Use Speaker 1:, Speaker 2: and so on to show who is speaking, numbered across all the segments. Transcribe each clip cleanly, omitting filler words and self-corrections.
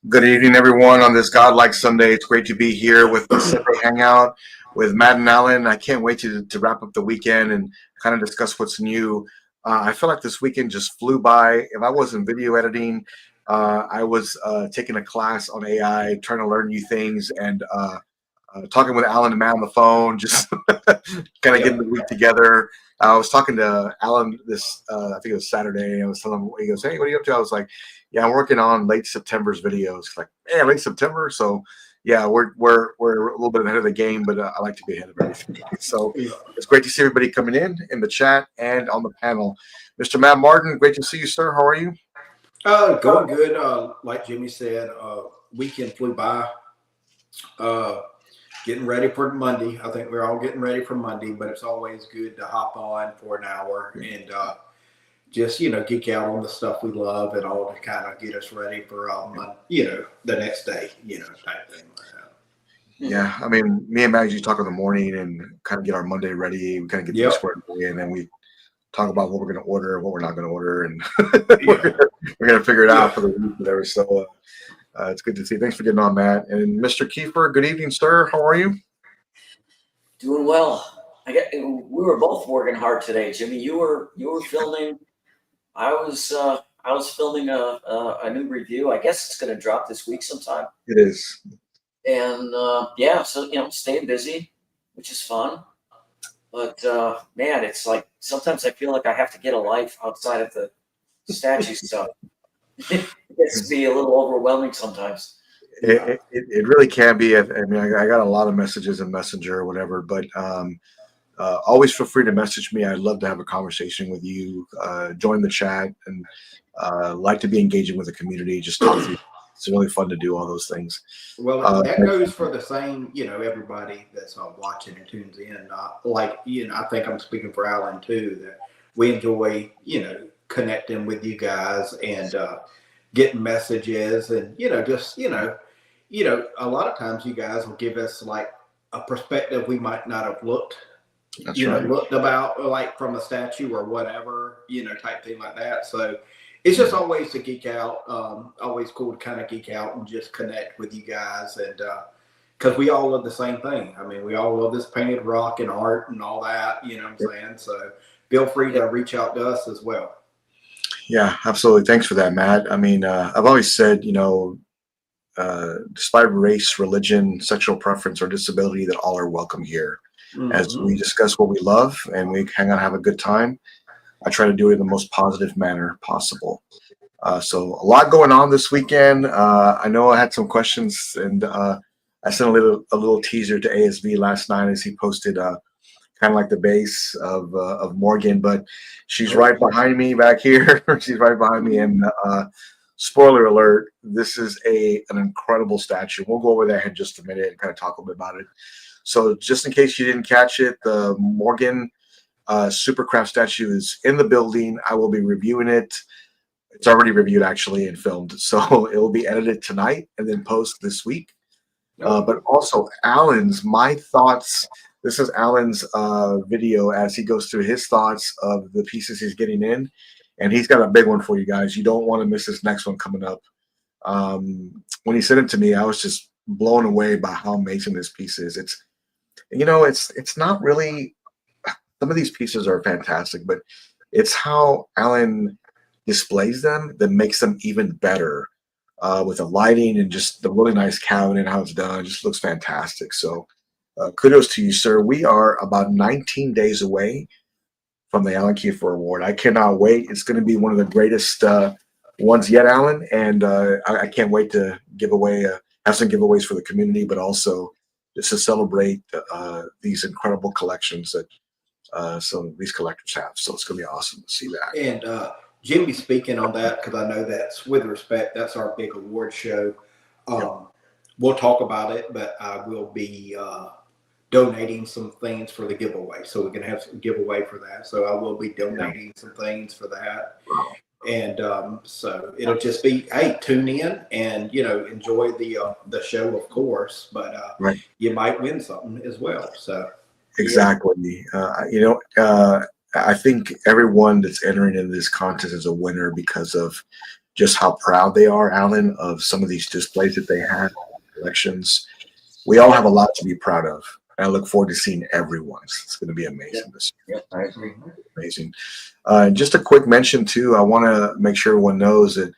Speaker 1: Good evening, everyone, on this Godlike Sunday. It's great to be here with the Sunday Hangout with Matt and Alan. I can't wait to wrap up the weekend and kind of discuss what's new. I feel like this weekend just flew by. If I wasn't video editing, I was taking a class on AI, trying to learn new things, and talking with Alan and Matt on the phone, just kind of getting the week together. I was talking to Alan this, I think it was Saturday. I was telling him, he goes, "Hey, what are you up to?" I was like, "Yeah, I'm working on late September's videos." Like, "Yeah, late September." So, yeah, we're a little bit ahead of the game, but I like to be ahead of everything. So it's great to see everybody coming in the chat and on the panel. Mr. Matt Martin, great to see you, sir. How are you?
Speaker 2: Going good. Like Jimmy said, weekend flew by. Getting ready for Monday. I think we're all getting ready for Monday, but it's always good to hop on for an hour and just, geek out on the stuff we love and all to kind of get us ready for, the next day, type thing like that.
Speaker 1: Yeah, I mean, me and Matt usually talk in the morning and kind of get our Monday ready. We kind of get things squared away, and then we talk about what we're going to order, what we're not going to order, and we're going to figure it out for the week. Whatever. So it's good to see. Thanks for getting on, Matt. And Mr. Kiefer, good evening, sir. How are you?
Speaker 3: Doing well. We were both working hard today, Jimmy. You were filming. I was filming a new review. I guess it's going to drop this week sometime.
Speaker 1: It is.
Speaker 3: And so staying busy, which is fun. But man, it's like sometimes I feel like I have to get a life outside of the statue stuff. It gets to be a little overwhelming sometimes.
Speaker 1: It really can be. I mean, I got a lot of messages in Messenger or whatever, but always feel free to message me. I'd love to have a conversation with you. Join the chat and like to be engaging with the community. Just talk to you. It's really fun to do all those things.
Speaker 2: Well, that goes for the same, everybody that's watching and tunes in. I think I'm speaking for Alan too, that we enjoy, connecting with you guys and getting messages and, a lot of times you guys will give us like a perspective we might not have looked about like from a statue or whatever, type thing like that. So it's just always to geek out, always cool to kind of geek out and just connect with you guys. And because we all love the same thing. I mean, we all love this painted rock and art and all that, you know what I'm saying? So feel free to reach out to us as well.
Speaker 1: Yeah, absolutely. Thanks for that, Matt. I mean, I've always said, despite race, religion, sexual preference, or disability, that all are welcome here. Mm-hmm. As we discuss what we love and we hang out and have a good time, I try to do it in the most positive manner possible. So a lot going on this weekend. I know I had some questions, and I sent a little teaser to ASV last night as he posted kind of like the base of Morgan, but she's right behind me back here. She's right behind me, and spoiler alert, this is an incredible statue. We'll go over that in just a minute and kind of talk a little bit about it. So just in case you didn't catch it, the Morgan Superkraft statue is in the building. I will be reviewing it. It's already reviewed actually and filmed, so it will be edited tonight and then post this week. But also my thoughts. This is Alan's video as he goes through his thoughts of the pieces he's getting in, and he's got a big one for you guys. You don't want to miss this next one coming up. When he sent it to me, I was just blown away by how amazing this piece is. It's not really. Some of these pieces are fantastic, but it's how Alan displays them that makes them even better with the lighting and just the really nice cabinet, how it's done. It just looks fantastic. So kudos to you, sir. We are about 19 days away from the Alan Kiefer Award. I cannot wait. It's going to be one of the greatest ones yet, Alan, and I can't wait to have some giveaways for the community, but also just to celebrate these incredible collections that some of these collectors have. So it's going to be awesome to see that.
Speaker 2: And Jimmy, speaking on that, because I know that's with respect, that's our big award show. We'll talk about it, but I will be donating some things for the giveaway. So we can have some giveaway for that. So I will be donating some things for that. And so it'll just be, hey, tune in and, enjoy the show, of course, but you might win something as well. So
Speaker 1: exactly. I think everyone that's entering in this contest is a winner because of just how proud they are, Alan, of some of these displays that they have, collections. We all have a lot to be proud of. And I look forward to seeing everyone's. It's going to be amazing this year.
Speaker 3: Yeah, I agree.
Speaker 1: Amazing. Just a quick mention, too. I want to make sure everyone knows that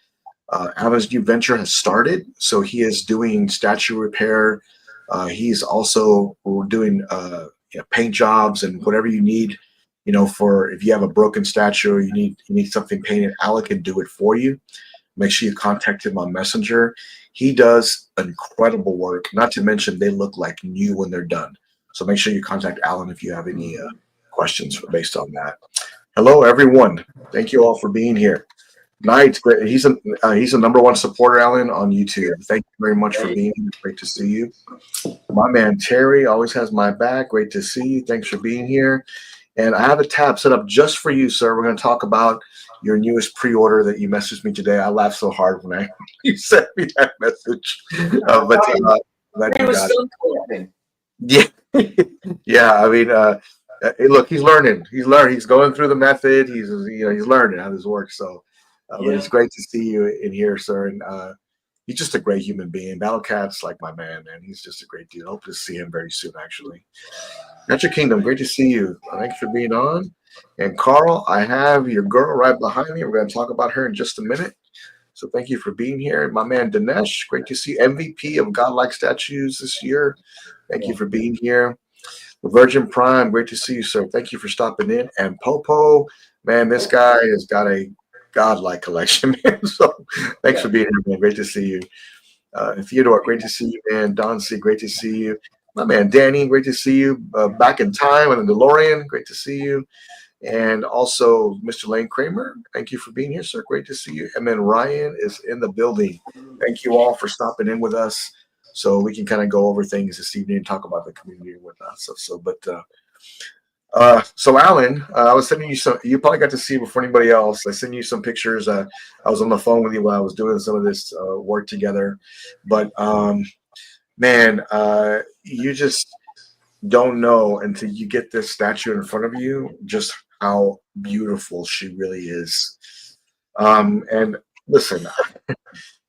Speaker 1: Alan's new venture has started. So he is doing statue repair. He's also doing paint jobs and whatever you need, for if you have a broken statue or you need something painted, Alan can do it for you. Make sure you contact him on Messenger. He does incredible work. Not to mention they look like new when they're done. So make sure you contact Alan if you have any questions based on that. Hello, everyone. Thank you all for being here. Knight, great. He's a #1 supporter, Alan, on YouTube. Thank you very much for being here. Great to see you. My man Terry always has my back. Great to see you. Thanks for being here. And I have a tab set up just for you, sir. We're going to talk about your newest pre-order that you messaged me today. I laughed so hard when you sent me that message. Glad you got it. Yeah, yeah. I mean, look, he's learning. He's going through the method. He's learning how this works. So, but it's great to see you in here, sir. And he's just a great human being. Battlecat's like my man. He's just a great dude. I hope to see him very soon, actually. Natural Kingdom, great to see you. Thanks for being on. And Carl, I have your girl right behind me. We're going to talk about her in just a minute. So thank you for being here. My man Dinesh, great to see you. MVP of Godlike Statues this year. Thank you for being here. The Virgin Prime, great to see you, sir. Thank you for stopping in. And Popo, man, this guy has got a Godlike collection, man. So thanks for being here, man. Great to see you. Theodore, great to see you, man. Don C, great to see you. My man Danny, great to see you. Back in time and the DeLorean, great to see you. And also Mr. Lane Kramer, thank you for being here, sir. Great to see you. And then Ryan is in the building. Thank you all for stopping in with us so we can kind of go over things this evening and talk about the community and whatnot. So Alan, I was sending you some, you probably got to see before anybody else. I sent you some pictures. I was on the phone with you while I was doing some of this work together. But man, you just don't know until you get this statue in front of you just how beautiful she really is. And listen,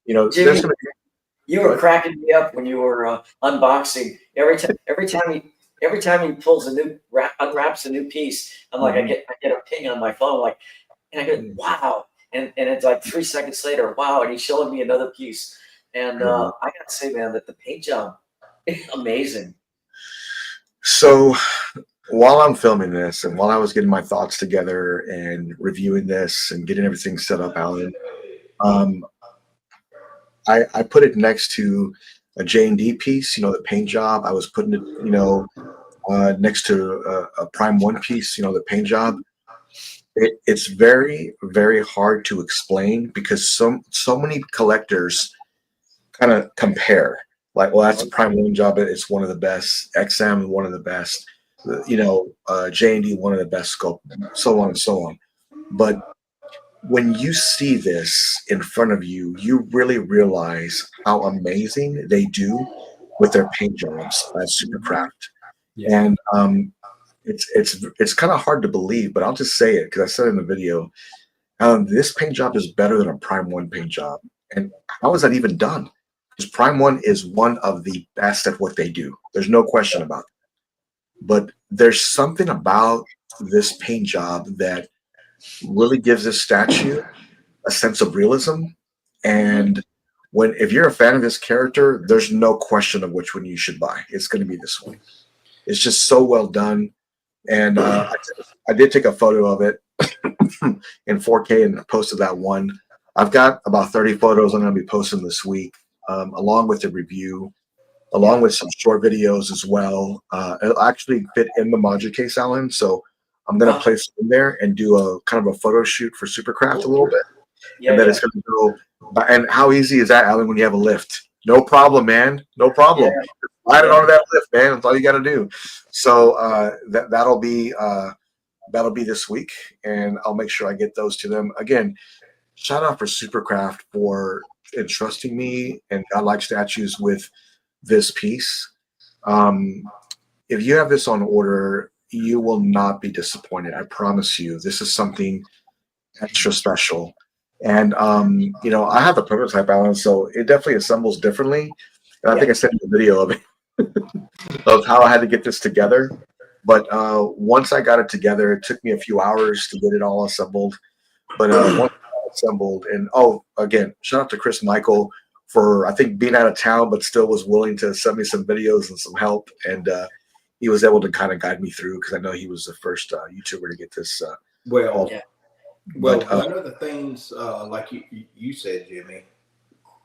Speaker 3: Jimmy,
Speaker 1: there's gonna be,
Speaker 3: you were cracking me up when you were unboxing. Every time he pulls unwraps a new piece, I'm like, I get a ping on my phone, like, and I go, wow, and it's like 3 seconds later, wow, and he's showing me another piece, and I gotta say, man, that the paint job, amazing.
Speaker 1: So while I'm filming this and while I was getting my thoughts together and reviewing this and getting everything set up, Alan, I put it next to a J&D piece, the paint job. I was putting it, next to a Prime 1 piece, the paint job. It's very, very hard to explain because so many collectors kind of compare. Like, well, that's a Prime 1 job. It's one of the best. XM, one of the best. J&D, one of the best sculpt, so on and so on. But when you see this in front of you, you really realize how amazing they do with their paint jobs at Superkraft. Yeah. And it's kind of hard to believe, but I'll just say it because I said it in the video. This paint job is better than a Prime 1 paint job. And how is that even done? Because Prime 1 is one of the best at what they do. There's no question about it. But there's something about this paint job that really gives this statue a sense of realism. And if you're a fan of this character, there's no question of which one you should buy. It's going to be this one. It's just so well done. And I did take a photo of it in 4K and posted that one. I've got about 30 photos I'm going to be posting this week, along with the review, along with some short videos as well. It'll actually fit in the module case, Alan. So I'm going to place it in there and do a kind of a photo shoot for Superkraft a little bit. And then it's going to go. And how easy is that, Alan, when you have a lift? No problem, man. No problem. Yeah. Slide it onto that lift, man. That's all you got to do. So that'll be this week, and I'll make sure I get those to them. Again, shout out for Superkraft for entrusting me and Godlike Statues with this piece. If you have this on order, you will not be disappointed. I promise you. This is something extra special. And you know, I have the prototype, Alan, so it definitely assembles differently. And I think I sent you a video of it of how I had to get this together. But once I got it together, it took me a few hours to get it all assembled. But once assembled, and oh, again, shout out to Chris Michael for I think being out of town, but still was willing to send me some videos and some help, and he was able to kind of guide me through because I know he was the first YouTuber to get this.
Speaker 2: Well,
Speaker 3: Yeah.
Speaker 2: well,
Speaker 1: But,
Speaker 2: one of the things, like you said, Jimmy,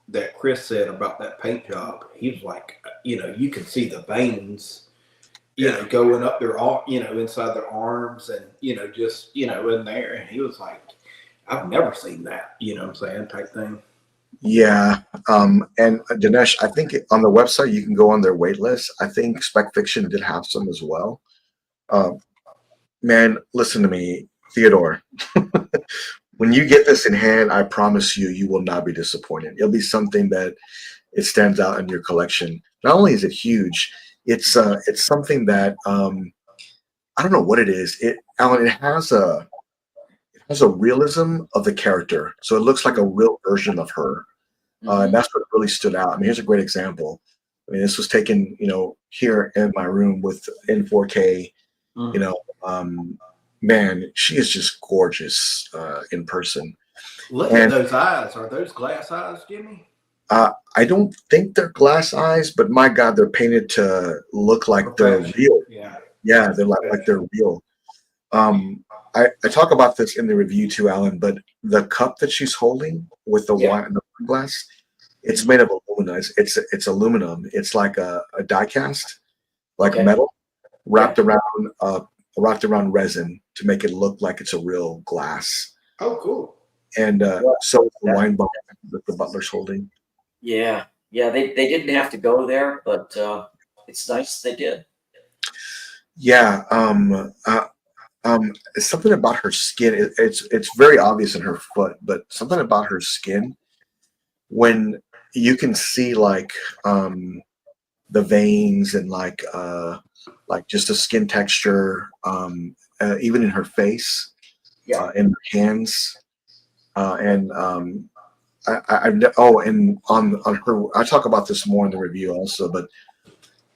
Speaker 2: that Chris said about that paint job, he was like, you know, you can see the veins, you know, going up their arm, you know, inside their arms, and you know, just you know, in there. And he was like, I've never seen that, you know, what I'm saying, type thing.
Speaker 1: yeah, and Dinesh, I think on the website you can go on their wait list. I think Spec Fiction did have some as well. Man, listen to me, Theodore. When you get this in hand, I promise you, you will not be disappointed. It'll be something that it stands out in your collection. Not only is it huge, it's something that I don't know what it is. Alan, it has a realism of the character, so it looks like a real version of her. And that's what really stood out. I mean, here's a great example. I mean, this was taken, you know, here in my room in 4K. You know, man, she is just gorgeous in person.
Speaker 2: Look at those eyes. Are those glass eyes, Jimmy?
Speaker 1: I don't think they're glass eyes, but my God, they're painted to look like they're real. Yeah, they're like they're real. I talk about this in the review too, Alan, but the cup that she's holding with the wine glass, it's made of aluminum. It's aluminum. It's like a die cast, like metal, wrapped around resin to make it look like it's a real glass.
Speaker 2: Oh, cool.
Speaker 1: And so the wine bottle that the butler's holding.
Speaker 3: Yeah, they didn't have to go there, but it's nice they did.
Speaker 1: Yeah, it's something about her skin. It's very obvious in her foot, but something about her skin when you can see like the veins and like just the skin texture, even in her face, in her hands, and and on her. I talk about this more in the review also, but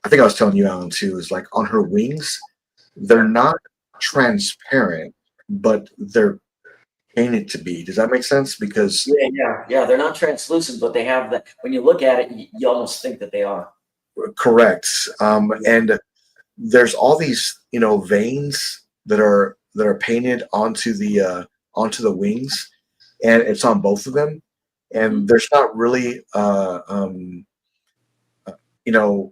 Speaker 1: I think I was telling you, Alan, too, is like on her wings, they're not transparent, but they're painted to be. Does that make sense? Because
Speaker 3: yeah, they're not translucent, but they have that. When you look at it, you almost think that they are.
Speaker 1: Correct. And there's all these, you know, veins that are painted onto the wings, and it's on both of them. And there's not really, you know.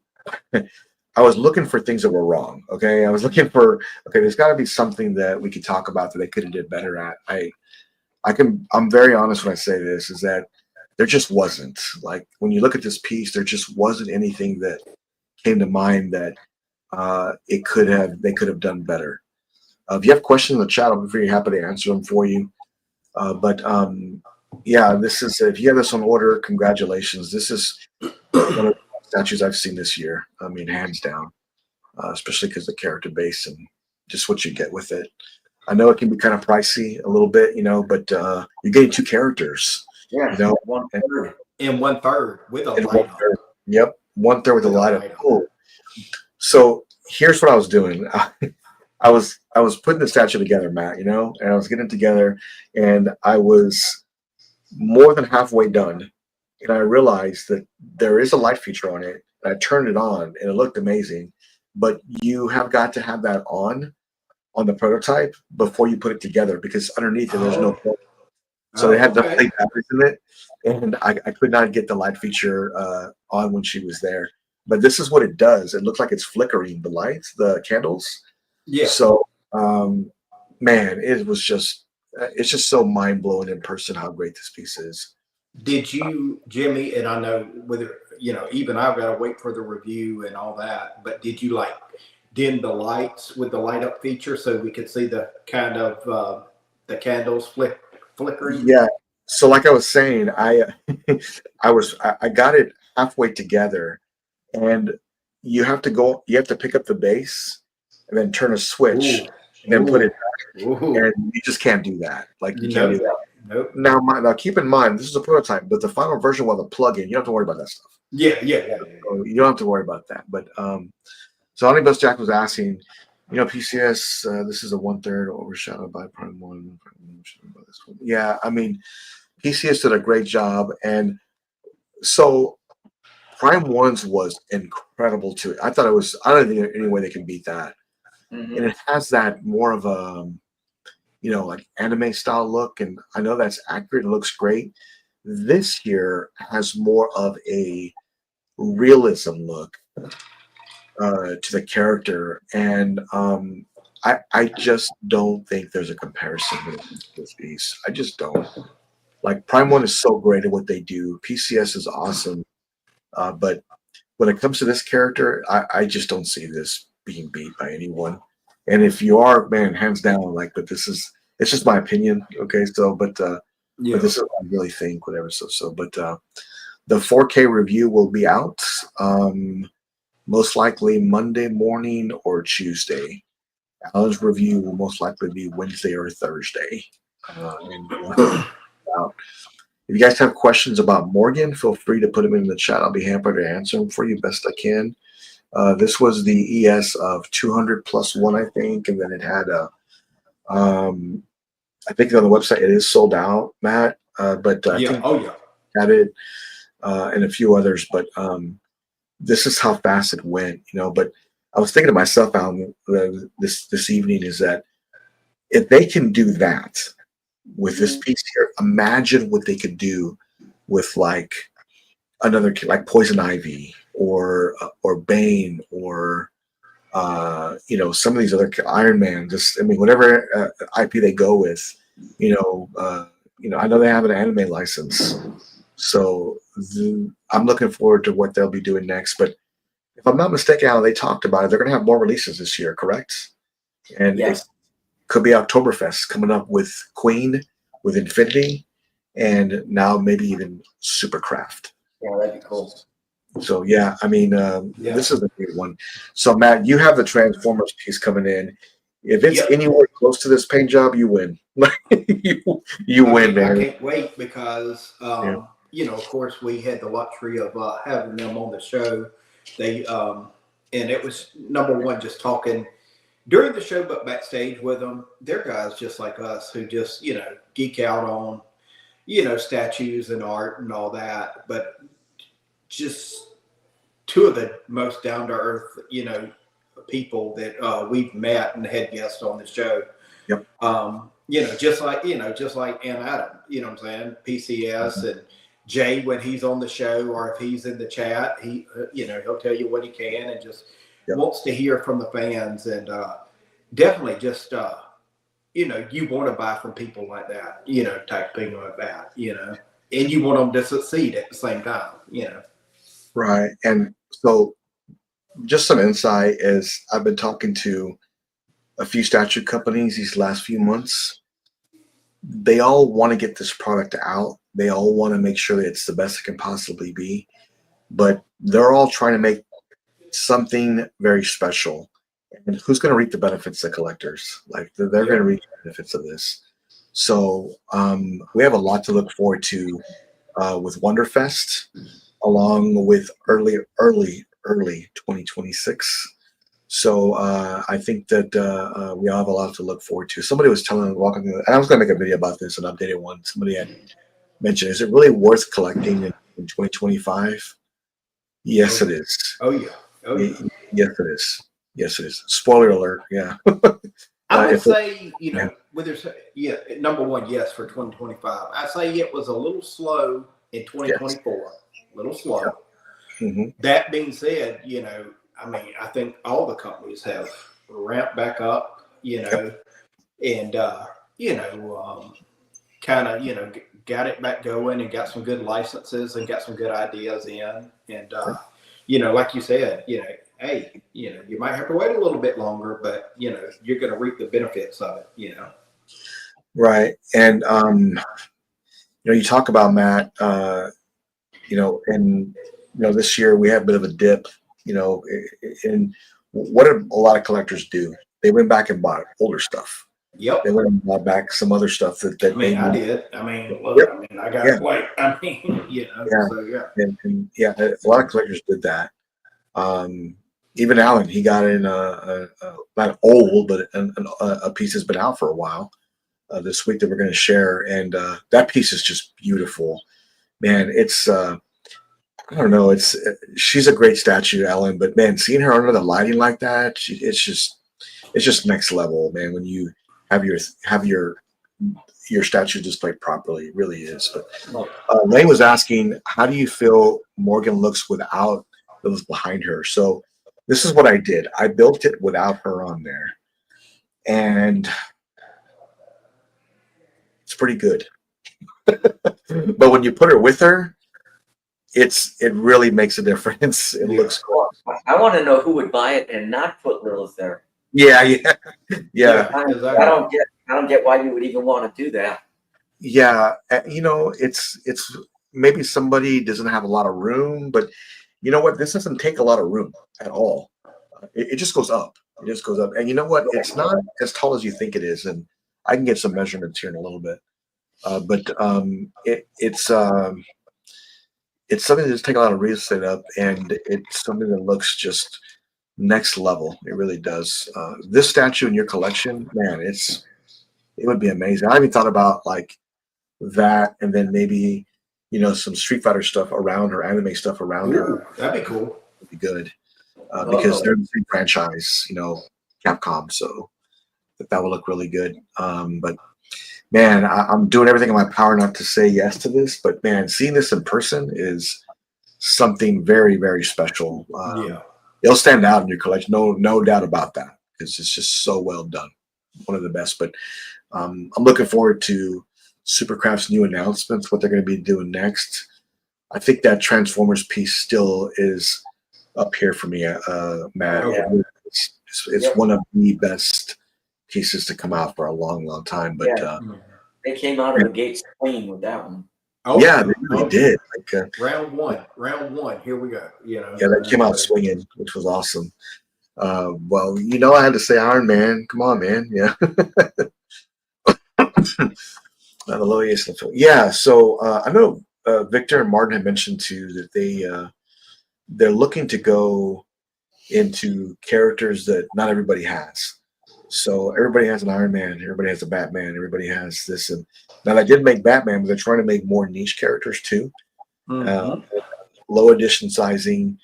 Speaker 1: I was looking for things that were wrong. Okay, I was looking for there's got to be something that we could talk about that they could have did better at. I'm very honest when I say this is that there just wasn't, like, when you look at this piece, there just wasn't anything that came to mind that they could have done better. If you have questions in the chat, I'll be very happy to answer them for you. But yeah, this is, if you have this on order, congratulations. This is one of the statues I've seen this year. I mean, hands down, especially because the character base and just what you get with it. I know it can be kind of pricey a little bit, you know, but you're getting two characters.
Speaker 3: Yeah,
Speaker 1: you know,
Speaker 2: 1/3 and 1/3 with a light up.
Speaker 1: Yep, 1/3 with a light up. Cool. So here's what I was doing. I was putting the statue together, Matt, you know, and I was getting it together, and I was more than halfway done, and I realized that there is a light feature on it. And I turned it on, and it looked amazing, but you have got to have that on the prototype before you put it together, because underneath it there's no plug. So they had the plate batteries in it, and I could not get the light feature on when she was there. But this is what it does. It looks like it's flickering the lights, the candles.
Speaker 2: Yeah.
Speaker 1: So, man, it's just so mind blowing in person how great this piece is.
Speaker 2: Did you, Jimmy? And I know whether you know, even I've got to wait for the review and all that. But did you like dim the lights with the light up feature so we could see the kind of the candles flickering?
Speaker 1: Yeah. So, like I was saying, I got it halfway together, and you have to pick up the base and then turn a switch and then put it back. And you just can't do that. Like, you can't do that.
Speaker 2: Nope.
Speaker 1: Now, keep in mind, this is a prototype, but the final version will have a plug-in. You don't have to worry about that stuff.
Speaker 2: Yeah.
Speaker 1: So you don't have to worry about that. But so Omnibus Jack was asking, PCS, this is a 1/3 overshadowed by Prime 1. Yeah, I mean, PCS did a great job. And so Prime 1's was incredible too. I don't think any way they can beat that.
Speaker 3: Mhm.
Speaker 1: And it has that more of a, like anime style look. And I know that's accurate. It looks great. This here has more of a realism look to the character. And I just don't think there's a comparison with this piece. I just don't. Like Prime 1 is so great at what they do. PCS is awesome. But when it comes to this character, I just don't see this being beat by anyone. And if you are, man, hands down, but it's just my opinion. Okay. So, but this is what I really think, whatever. But the 4K review will be out most likely Monday morning or Tuesday. Alan's review will most likely be Wednesday or Thursday. And we'll have it out. If you guys have questions about Morgan, feel free to put them in the chat. I'll be happy to answer them for you best I can. This was the ES of 200 plus one, I think, and then it had I think on the website it is sold out, Matt. But I think had it and a few others. But this is how fast it went, But I was thinking to myself, Alan, this evening is that if they can do that with this piece here, imagine what they could do with another like Poison Ivy or Bane or some of these other Iron Man. Whatever IP they go with, I know they have an anime license, so I'm looking forward to what they'll be doing next. But if I'm not mistaken, how they talked about it, they're going to have more releases this year, correct? And
Speaker 3: yes.
Speaker 1: It could be Oktoberfest coming up with Queen, with Infinity, and now maybe even Superkraft.
Speaker 3: Yeah, that'd be cool.
Speaker 1: So yeah, I mean, this is a big one. So Matt, you have the Transformers piece coming in. If it's anywhere close to this paint job, you win. you win, man.
Speaker 2: I can't wait because of course, we had the luxury of having them on the show. They and it was number one, just talking during the show, but backstage with them. They're guys just like us who just geek out on statues and art and all that, but just two of the most down to earth people that we've met and had guests on the show.
Speaker 1: Yep.
Speaker 2: Just like Ann Adam, what I'm saying? PCS and Jay, when he's on the show or if he's in the chat, he'll tell you what he can and just wants to hear from the fans. And definitely just, you want to buy from people like that, type thing like that, and you want them to succeed at the same time,
Speaker 1: Right. And so just some insight is I've been talking to a few statue companies these last few months. They all want to get this product out. They all want to make sure that it's the best it can possibly be, but they're all trying to make something very special. And who's going to reap the benefits? The collectors. They're going to reap the benefits of this. So we have a lot to look forward to with Wonderfest, along with early 2026. So I think that we all have a lot to look forward to. Somebody was telling walking, and I was going to make a video about this, an updated one. Somebody had mentioned, is it really worth collecting in 2025? Yes, it is.
Speaker 2: Oh yeah.
Speaker 1: Yes, it is. Yes, it is. Spoiler alert. Yeah.
Speaker 2: I would say, number one, yes, for 2025. I'd say it was a little slow in 2024. Yes. A little slow.
Speaker 1: Yeah. Mm-hmm.
Speaker 2: That being said, I think all the companies have ramped back up, and kind of, got it back going and got some good licenses and got some good ideas in. And, like you said, hey, you might have to wait a little bit longer, but, you're going to reap the benefits of it,
Speaker 1: Right. And, you talk about, Matt, this year we had a bit of a dip, in what did a lot of collectors do? They went back and bought older stuff.
Speaker 2: Yep.
Speaker 1: They went and bought back some other stuff that
Speaker 2: I mean,
Speaker 1: made
Speaker 2: I
Speaker 1: me.
Speaker 2: did. I mean, look,
Speaker 1: Yep.
Speaker 2: I mean, I got
Speaker 1: Yeah. Yeah.
Speaker 2: so yeah.
Speaker 1: And yeah, a lot of collectors did that. Even Alan, he got in not old, but a piece that's been out for a while this week that we're going to share, and that piece is just beautiful, man. It's I don't know, she's a great statue, Alan, but man, seeing her under the lighting like that, it's just next level, man. When you have your statue displayed properly, it really is. But Lane was asking, how do you feel Morgan looks without those behind her? So this is what I did. I built it without her on there, and it's pretty good. But when you put her with her, it really makes a difference. It looks cool.
Speaker 3: I want to know who would buy it and not put Lilith there.
Speaker 1: Yeah.
Speaker 2: Exactly.
Speaker 3: I don't get why you would even want to do that.
Speaker 1: Yeah, it's maybe somebody doesn't have a lot of room, but you know what? This doesn't take a lot of room at all. It just goes up. It just goes up, and you know what? It's not as tall as you think it is, and I can get some measurements here in a little bit. But it's something that just take a lot of real estate up, and it's something that looks just next level. It really does. This statue in your collection, man, it would be amazing. I even thought about like that, and then maybe some Street Fighter stuff around her, anime stuff around her.
Speaker 2: That'd be cool.
Speaker 1: Would be good because they're the same franchise, Capcom. So that would look really good. But man, I'm doing everything in my power not to say yes to this, but man, seeing this in person is something very, very special. It'll stand out in your collection, no doubt about that, because it's just so well done. One of the best. But I'm looking forward to Supercraft's new announcements, what they're going to be doing next. I think that Transformers piece still is up here for me, Matt.
Speaker 2: Okay.
Speaker 1: It's one of the best pieces to come out for a long, long time. But
Speaker 3: they came out of the gates clean with that one.
Speaker 1: Yeah, they really did. Like
Speaker 2: round one. Here we go.
Speaker 1: Yeah, that came out swinging, which was awesome. Well, I had to say Iron Man. Come on, man. Yeah. The lowest. Yeah. So I know Victor and Martin had mentioned too that they're looking to go into characters that not everybody has. So everybody has an Iron Man, everybody has a Batman, everybody has this. And now they did make Batman, but they're trying to make more niche characters too. Low edition sizing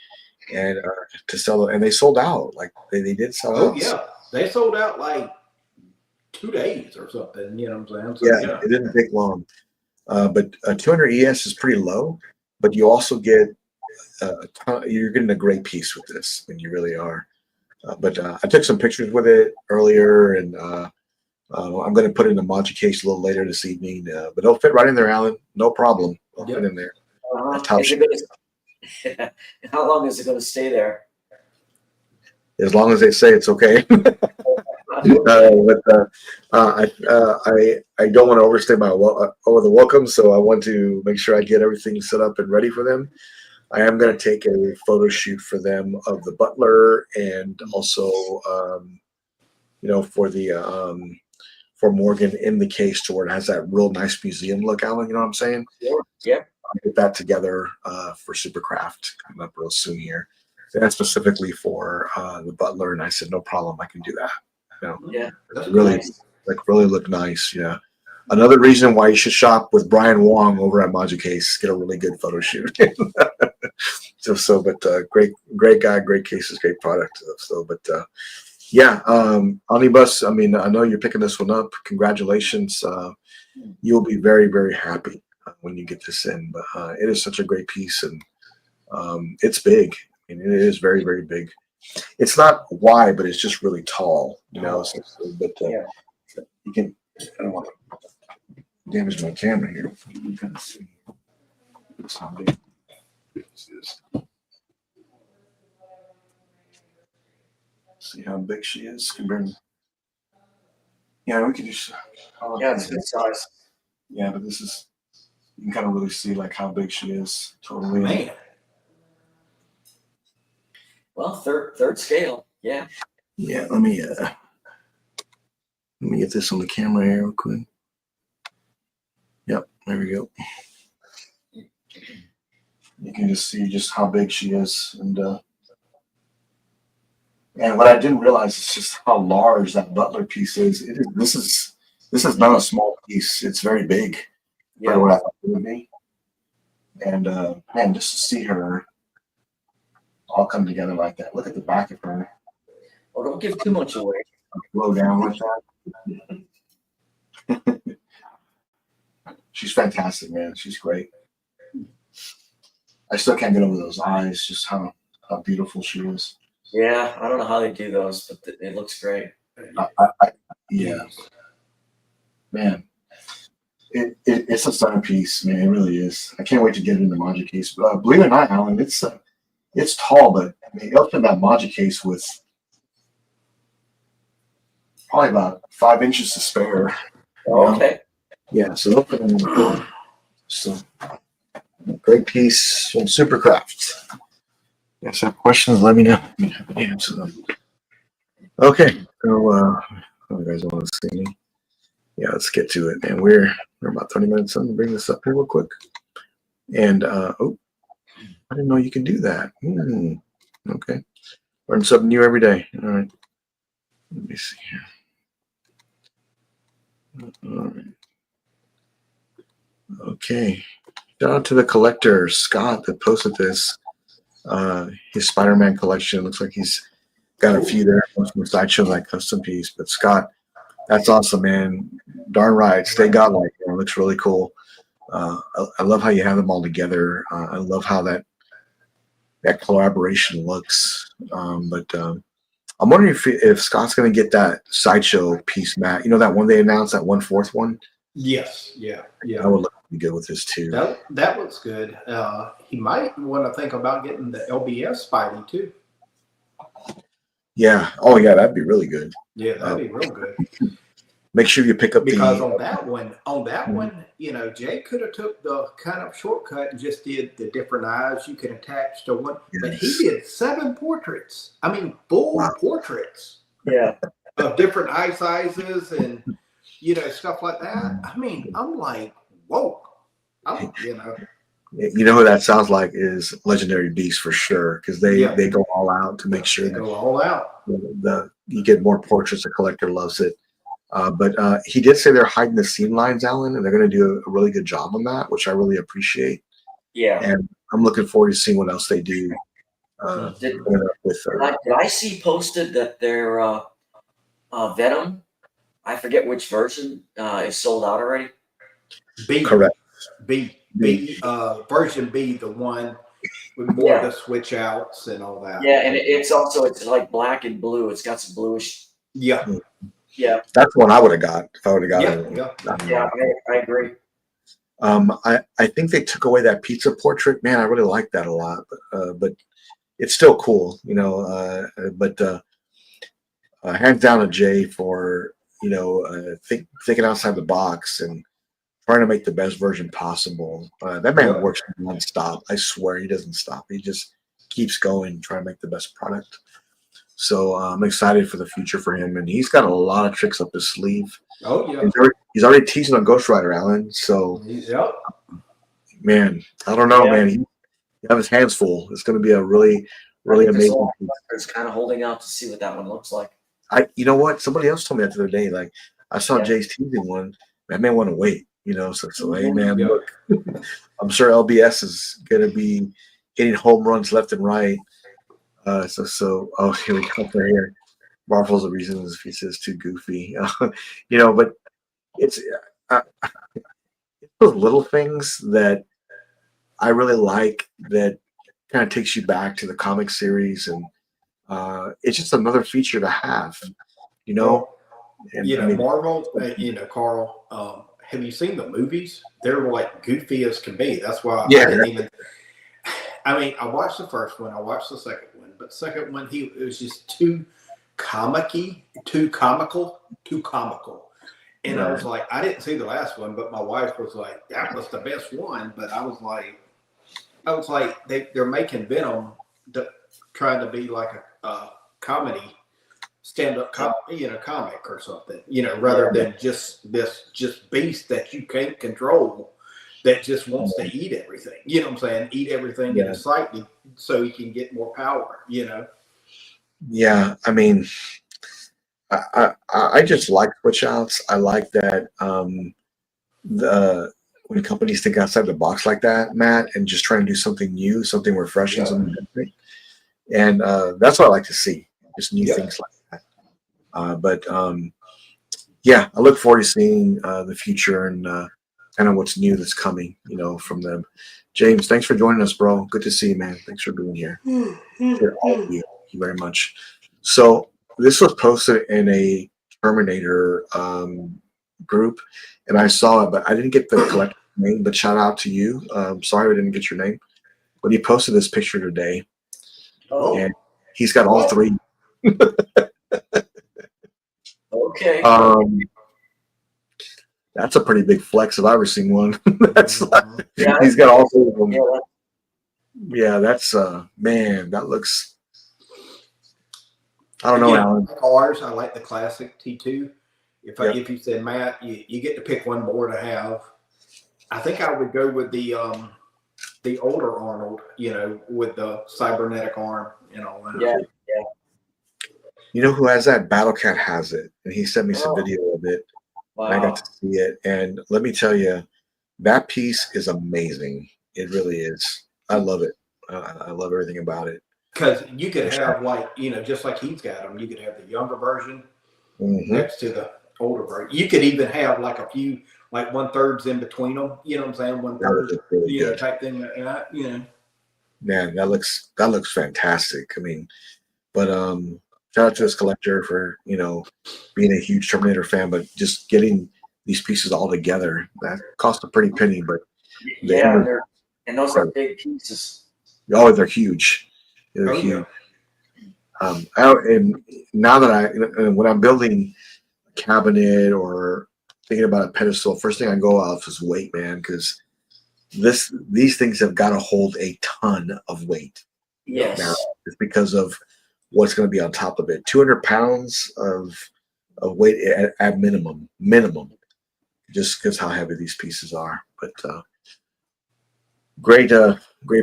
Speaker 1: and to sell it. And they sold out. Like they did sell out.
Speaker 2: Oh yeah, they sold out like 2 days or something. You know what I'm saying? So,
Speaker 1: yeah, it didn't take long. But 200 ES is pretty low, but you also get you're getting a great piece with this, and you really are. But I took some pictures with it earlier, and I'm going to put it in a Maji case a little later this evening. But it'll fit right in there, Alan. No problem. I'll fit in there.
Speaker 3: How long is it going to stay there?
Speaker 1: As long as they say it's okay. But I don't want to overstay my over the welcome, so I want to make sure I get everything set up and ready for them. I am going to take a photo shoot for them of the butler, and also for Morgan in the case to where it has that real nice museum look, Alan. You know what I'm saying?
Speaker 3: Yeah.
Speaker 1: I'll get that together for Superkraft coming up real soon here. And specifically for the butler, and I said no problem, I can do that.
Speaker 3: Yeah,
Speaker 1: that's really nice. Really look nice. Yeah. Another reason why you should shop with Brian Wong over at Maji Case, get a really good photo shoot. But great guy, great cases, great product. Yeah, Omnibus. I mean, I know you're picking this one up. Congratulations. You'll be very, very happy when you get this in. But it is such a great piece, and it's big. I mean, it is very, very big. It's not wide, but it's just really tall. You can. I don't want to damage my camera here. You can see how big this is. See how big she is compared. Yeah, we can just.
Speaker 3: It's good size.
Speaker 1: Yeah, but this is. You can kind of really see like how big she is. Totally.
Speaker 2: Man.
Speaker 3: Well, third scale. Yeah.
Speaker 1: Yeah. Let me. Let me get this on the camera here real quick. Yep, there we go. You can just see just how big she is, and what I didn't realize is just how large that Butler piece is. This is not a small piece. It's very big for what I thought it would be. And man, just to see her all come together like that. Look at the back of her.
Speaker 3: Oh, don't give too much away.
Speaker 1: Blow down like that. She's fantastic, man. She's great. I still can't get over those eyes, just how beautiful she is.
Speaker 3: Yeah, I don't know how they do those, but it looks great.
Speaker 1: Yeah. Man, it's a centerpiece, man. It really is. I can't wait to get it in the Maja case. Believe it or not, Alan, it's tall, but I mean, open that Maja case with probably about 5 inches to spare.
Speaker 3: Oh, okay.
Speaker 1: Yeah, so open it in the door. So great piece from Superkraft. Yes, have questions, let me know. I'm happy to answer them. Okay, so you guys want to see me? Yeah, let's get to it, man. We're about 30 minutes in. Bring this up here real quick. And oh, I didn't know you can do that. Okay, learn something new every day. All right, let me see here. All right. Okay, shout out to the collector Scott that posted this. His Spider-Man collection. Looks like he's got a few there from the sideshow, like custom piece. But Scott, that's awesome, man. Darn right. Stay godlike. It looks really cool. I love how you have them all together. I love how that collaboration looks. But I'm wondering if Scott's going to get that sideshow piece, Matt. You know that one they announced, that 1/4 one?
Speaker 2: Yes. Yeah.
Speaker 1: That would look pretty good with this too.
Speaker 2: That looks good. He might want to think about getting the LBS Spidey too.
Speaker 1: Yeah. Oh, yeah. That'd be really good.
Speaker 2: Yeah, that'd be real good.
Speaker 1: Make sure you pick up
Speaker 2: because on that one, you know, Jay could have took the kind of shortcut and just did the different eyes you can attach to one, but he did 7 portraits. I mean, full portraits.
Speaker 3: Yeah,
Speaker 2: of different eye sizes and stuff like that. I mean, I'm like, whoa.
Speaker 1: You know who that sounds like is Legendary Beast for sure, because they go all out to make sure
Speaker 2: they go all out.
Speaker 1: You get more portraits. The collector loves it. But he did say they're hiding the seam lines, Alan, and they're going to do a really good job on that, which I really appreciate.
Speaker 3: Yeah.
Speaker 1: And I'm looking forward to seeing what else they do.
Speaker 3: Did I see posted that their Venom, I forget which version, is sold out already?
Speaker 1: Correct.
Speaker 2: Version B, the one with more of the switch outs and all that.
Speaker 3: Yeah, and it's like black and blue. It's got some bluish.
Speaker 2: Yeah.
Speaker 3: Yeah.
Speaker 1: That's one I would have got if I would have got it.
Speaker 3: Yeah, I agree.
Speaker 1: I think they took away that pizza portrait. Man, I really like that a lot. But it's still cool, hands down to Jay for thinking outside the box and trying to make the best version possible. That man works nonstop. I swear he doesn't stop. He just keeps going, trying to make the best product. So I'm excited for the future for him, and he's got a lot of tricks up his sleeve.
Speaker 2: Oh yeah,
Speaker 1: he's already teasing on Ghost Rider, Alan. So man, I don't know, man. He have his hands full. It's going to be a really amazing.
Speaker 3: It's kind of holding out to see what that one looks like.
Speaker 1: You know what? Somebody else told me that the other day. Like I saw Jay's teasing one. I may want to wait. So hey man, look, I'm sure LBS is going to be hitting home runs left and right. Here we go for here. Marvel's the reason if he says too goofy, but it's those little things that I really like that kind of takes you back to the comic series, and it's just another feature to have, And,
Speaker 2: Marvel, Carl. Have you seen the movies? They're like goofy as can be. That's why I didn't even. I mean, I watched the first one. I watched the second one, but the second one, it was just too comical. And I was like, I didn't see the last one, but my wife was like, that was the best one. But I was like, they're making Venom trying to be like a comedy stand-up comic or something, rather than just this beast that you can't control that just wants to eat everything. You know what I'm saying? Eat everything in his sight so he can get more power,
Speaker 1: Yeah, I mean, I just like switch outs. I like that the when companies think outside the box like that, Matt, and just trying to do something new, something refreshing, something different. And that's what I like to see, just new things like that. But yeah, I look forward to seeing the future and kind of what's new that's coming, from them. James, thanks for joining us, bro. Good to see you, man. Thanks for being here. For all of you. Thank you very much. So this was posted in a Terminator group, and I saw it, but I didn't get the collector's name. But shout out to you. Sorry I didn't get your name. But he posted this picture today, and he's got all three.
Speaker 3: Okay.
Speaker 1: That's a pretty big flex if I've ever seen one. That's he's got all three of them. Yeah, that's man, that looks. I don't know, Alan.
Speaker 2: Cars, I like the classic T2. If you said, Matt, you get to pick one more to have, I think I would go with the older Arnold, with the cybernetic arm and all that.
Speaker 3: Yeah.
Speaker 1: You know who has that? Battlecat has it, and he sent me some video of it.
Speaker 3: Wow.
Speaker 1: And I got to see it, and let me tell you, that piece is amazing. It really is. I love it. I love everything about it.
Speaker 2: Because you could have just like he's got them. You could have the younger version next to the older version. You could even have like a few, like 1/3s in between them. You know what I'm saying? 1/3, really type thing like that.
Speaker 1: Man, that looks fantastic. I mean, but shout out to this collector for being a huge Terminator fan, but just getting these pieces all together, that cost a pretty penny. But
Speaker 3: and those are big pieces.
Speaker 1: Oh, they're huge. They're huge. And now that when I'm building a cabinet or thinking about a pedestal, first thing I go off is weight, man, because these things have got to hold a ton of weight.
Speaker 3: Yes.
Speaker 1: Now, it's because of what's going to be on top of it. 200 pounds of weight at minimum, just because how heavy these pieces are. But great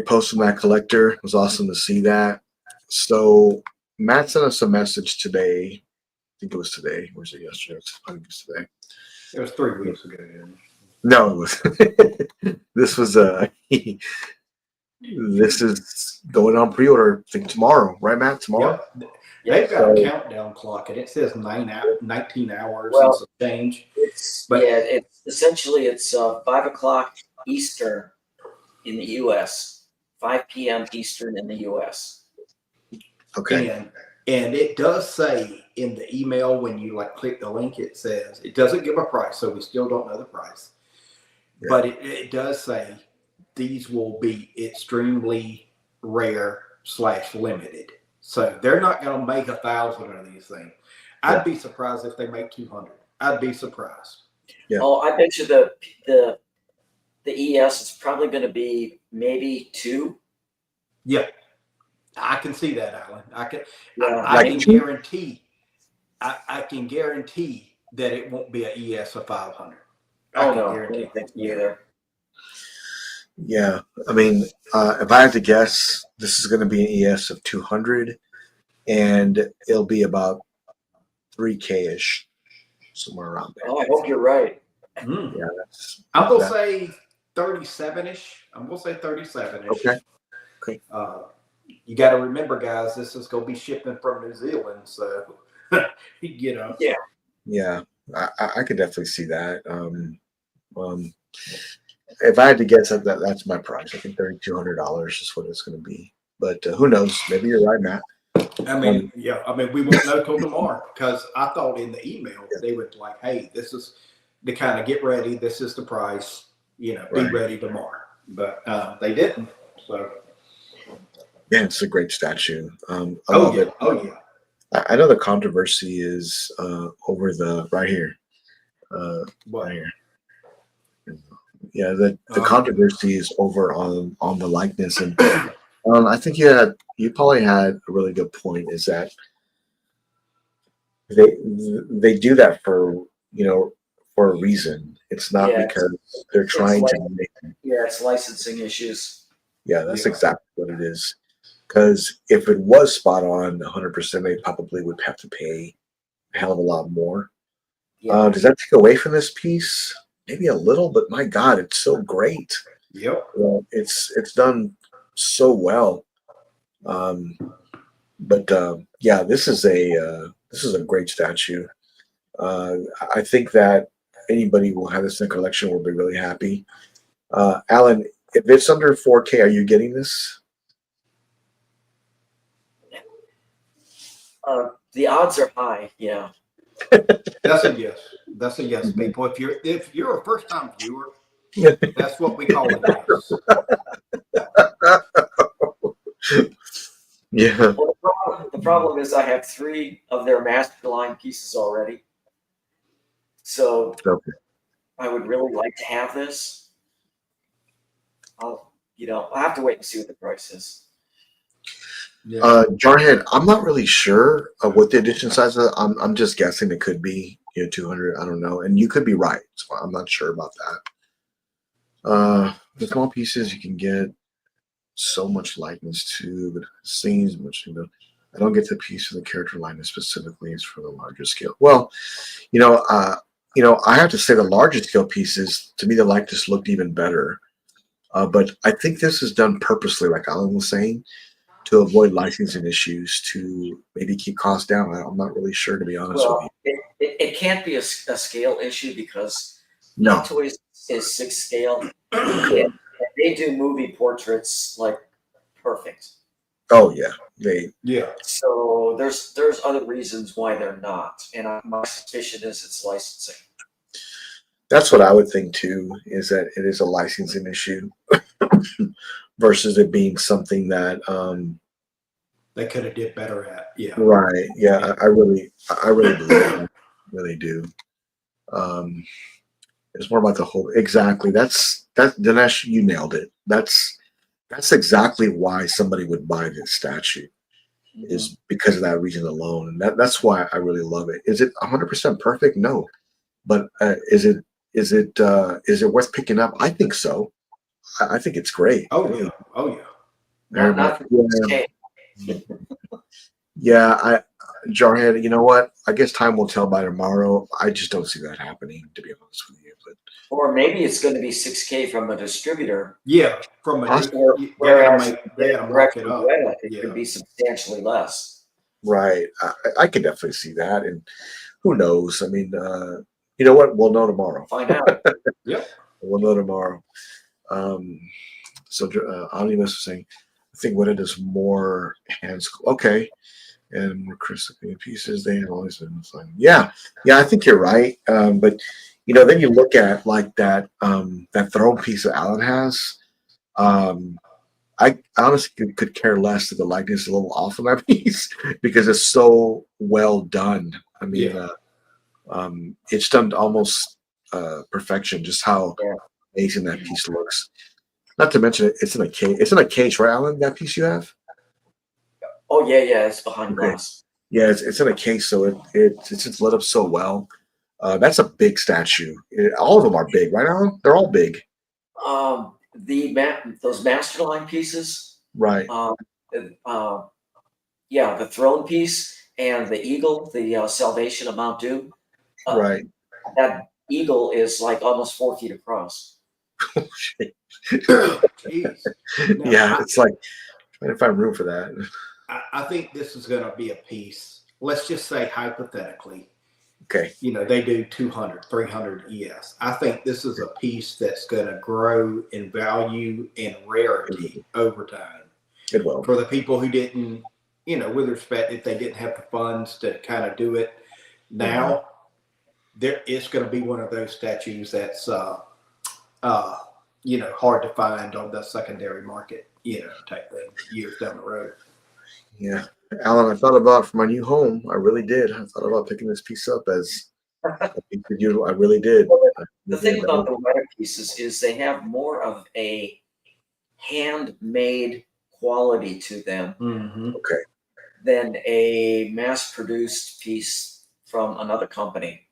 Speaker 1: post from that collector. It was awesome to see that. So Matt sent us a message today. I think it was today. Or was it yesterday? I think it was today.
Speaker 2: It was 3 weeks ago.
Speaker 1: No, it was. This was this is going on pre-order. I think tomorrow, right, Matt? Tomorrow.
Speaker 2: Yep. They've got a countdown clock, and it says 19 hours and some change.
Speaker 3: It's essentially 5 o'clock Eastern in the U.S., 5 p.m. Eastern in the U.S.
Speaker 1: Okay.
Speaker 2: And it does say in the email when you click the link, it says it doesn't give a price, so we still don't know the price. Yeah. But it does say these will be extremely rare / limited. So they're not going to make 1,000 of these things. I'd be surprised if they make 200. I'd be surprised.
Speaker 3: Yeah. Oh, I bet you the ES is probably going to be maybe 2.
Speaker 2: Yeah, I can see that, Alan. I can guarantee. I can guarantee that it won't be an ES of 500.
Speaker 3: I don't think either.
Speaker 1: Yeah, I mean, if I had to guess, this is going to be an ES of 200, and it'll be about 3K-ish, somewhere around there.
Speaker 3: Oh, I hope you're right.
Speaker 1: Yeah,
Speaker 2: I'm gonna say 37-ish. I'm gonna say 37-ish.
Speaker 1: Okay.
Speaker 2: You got to remember, guys, this is gonna be shipping from New Zealand, so Yeah.
Speaker 1: Yeah, I could definitely see that. If I had to guess, that's my price. I think $3,200 is what it's going to be. But who knows? Maybe you're right, Matt.
Speaker 2: I mean, we won't know till tomorrow, because I thought in the email they would hey, this is to kind of get ready. This is the price. Be ready tomorrow. But they didn't. So.
Speaker 1: Yeah, it's a great statue. I love it.
Speaker 2: Oh yeah.
Speaker 1: I know the controversy is over the right here. Right here. Yeah, the controversy is over on the likeness, and I think you probably had a really good point. Is that they do that for for a reason. It's not
Speaker 3: Yeah,
Speaker 1: because they're
Speaker 3: it's
Speaker 1: trying
Speaker 3: like
Speaker 1: to make.
Speaker 3: yeah, it's licensing issues.
Speaker 1: Yeah, that's
Speaker 2: Yeah.
Speaker 1: exactly what it is. Because if it was spot on 100%, they probably would have to pay a hell of a lot more.
Speaker 3: Yeah.
Speaker 1: Does that take away from this piece? Maybe a little, but my God, it's so great.
Speaker 2: Yep.
Speaker 1: Well, it's done so well. Um, but yeah, this is a great statue. Uh, I think that anybody who will have this in their collection will be really happy. Alan, if it's under 4K, are you getting this?
Speaker 3: The odds are high. Yeah.
Speaker 2: That's a yes. That's a yes,
Speaker 1: Mhm.
Speaker 2: people. If you're a first time viewer,
Speaker 1: Yeah.
Speaker 2: that's what we call a yes.
Speaker 1: Yeah.
Speaker 3: Well, the problem is I have 3 of their master line pieces already. So
Speaker 1: Okay.
Speaker 3: I would really like to have this. I'll have to wait and see what the price is.
Speaker 2: Yeah.
Speaker 1: Jarhead, I'm not really sure of what the edition size is. I'm just guessing it could be 200. I don't know, and you could be right. So I'm not sure about that. The small pieces you can get so much likeness to, but scenes much. I don't get the piece of the character likeness specifically. It's for the larger scale. Well, you know, uh, I have to say the larger scale pieces to me the likeness looked even better. But I think this is done purposely, like Alan was saying, to avoid licensing issues, to maybe keep costs down. I'm not really sure, to be honest with you.
Speaker 3: Well, it can't be a scale issue because
Speaker 1: No.
Speaker 3: Hot Toys is 6 scale,
Speaker 1: Correct.
Speaker 3: and they do movie portraits like perfect.
Speaker 1: Oh yeah,
Speaker 2: Yeah.
Speaker 3: So there's other reasons why they're not, and my suspicion is it's licensing.
Speaker 1: that's what I would think too. Is that it is a licensing issue versus it being something that
Speaker 2: They could have did better at. Yeah.
Speaker 1: right. Yeah, I really believe that. Really do. Um, it's more about the whole. Exactly. Dinesh, you nailed it. That's exactly why somebody would buy this statue. Is because of that reason alone, and that's why I really love it. Is it 100% perfect? No, but is it worth picking up? I think so. I think it's great.
Speaker 2: Oh
Speaker 1: Really.
Speaker 2: yeah. Oh yeah.
Speaker 3: Not for
Speaker 1: Yeah,
Speaker 3: 6K.
Speaker 1: yeah. Jarhead. You know what? I guess time will tell by tomorrow. I just don't see that happening, to be honest with you. But
Speaker 3: Or maybe it's going to be 6K from a distributor.
Speaker 2: Yeah. From a
Speaker 1: Possibly.
Speaker 3: Whereas
Speaker 2: they gotta mark
Speaker 3: direct
Speaker 2: it
Speaker 3: from
Speaker 2: up.
Speaker 3: Weta, it
Speaker 2: Yeah.
Speaker 3: could be substantially less.
Speaker 1: right, I can definitely see that. And who knows? I mean, you know what? We'll know tomorrow.
Speaker 3: Find out.
Speaker 2: Yep.
Speaker 1: We'll know tomorrow. Um, so Omnibus was saying, I think Weta does more hands. Okay. And more crispy pieces. They have always been fun. Yeah, yeah, I think you're right. But then you look at like that throne piece that Alan has. I honestly could care less if the likeness is a little off on that piece because it's so well done. I mean,
Speaker 2: Yeah.
Speaker 1: it's done to almost perfection. Just how
Speaker 3: Yeah.
Speaker 1: amazing that piece looks. Not to mention it's in a case. It's in a case, right, Alan? That piece you have.
Speaker 3: Oh yeah, it's behind
Speaker 1: Okay.
Speaker 3: glass.
Speaker 1: Yeah, it's in a case, so it's lit up so well. That's a big statue. All of them are big, right, Alan? They're all big.
Speaker 3: Those masterline pieces.
Speaker 1: Right,
Speaker 3: Um, uh, yeah, the throne piece and the eagle, the Salvation of Mount Doom. Uh,
Speaker 1: right.
Speaker 3: that eagle is like almost 4 feet across.
Speaker 2: Jeez. Now,
Speaker 1: Yeah, it's like trying to find room for that.
Speaker 2: I think this is going to be a piece. Let's just say hypothetically,
Speaker 1: Okay,
Speaker 2: they do 200, 300 ES. I think this is a piece that's going to grow in value and rarity over time.
Speaker 1: it will.
Speaker 2: For the people who didn't, with respect, if they didn't have the funds to kind of do it now, it's going to be one of those statues that's, hard to find on the secondary market, type thing years down the road.
Speaker 1: Yeah, Alan, I thought about for my new home. I really did. I thought about picking this piece up as a piece of you. I really did.
Speaker 3: Well,
Speaker 1: I
Speaker 3: the
Speaker 1: really
Speaker 3: thing
Speaker 1: did.
Speaker 3: about the Weta pieces is they have more of a handmade quality to them
Speaker 2: Mm-hmm.
Speaker 1: Okay.
Speaker 3: than a mass-produced piece from another company.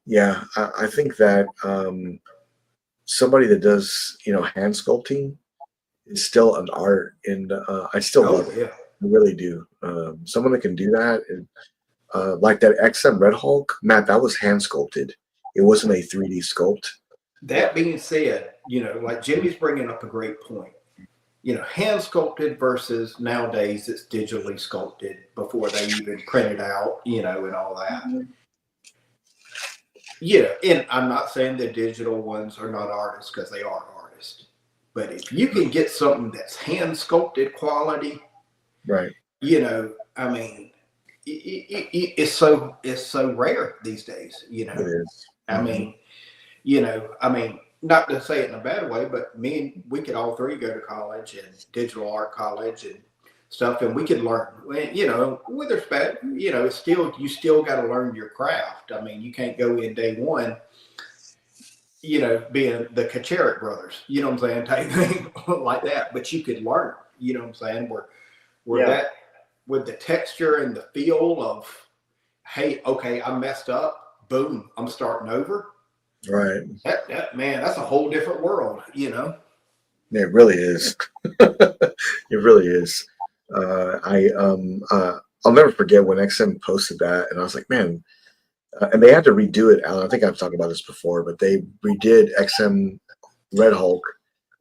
Speaker 1: Yeah, I think that somebody that does, hand sculpting is still an art, and I still love
Speaker 2: Oh
Speaker 1: it.
Speaker 2: yeah.
Speaker 1: I really do. Someone that can do that, and, like that XM Red Hulk, Matt, that was hand sculpted. It wasn't a 3D sculpt.
Speaker 2: That being said, like Jimmy's bringing up a great point. Hand sculpted versus nowadays it's digitally sculpted before they even print it out, and all that. Yeah, and I'm not saying the digital ones are not artists because they are artists. But if you can get something that's hand sculpted quality,
Speaker 1: Right.
Speaker 2: I mean, it's so rare these days.
Speaker 1: It is.
Speaker 2: I mean, not to say it in a bad way, but we could all three go to college and digital art college and stuff, and we could learn. With respect, you still got to learn your craft. I mean, you can't go in day one, being the Kacharik brothers, you know what I'm saying, type thing like that. But you could learn, you know what I'm saying, where that with the texture and the feel of, hey, okay, I messed up, boom, I'm starting over.
Speaker 1: Right.
Speaker 2: That man, that's a whole different world,
Speaker 1: Yeah, it really is. It really is. I'll never forget when XM posted that, and I was like, man, and they had to redo it, Alan. I think I've talked about this before, but they redid XM Red Hulk,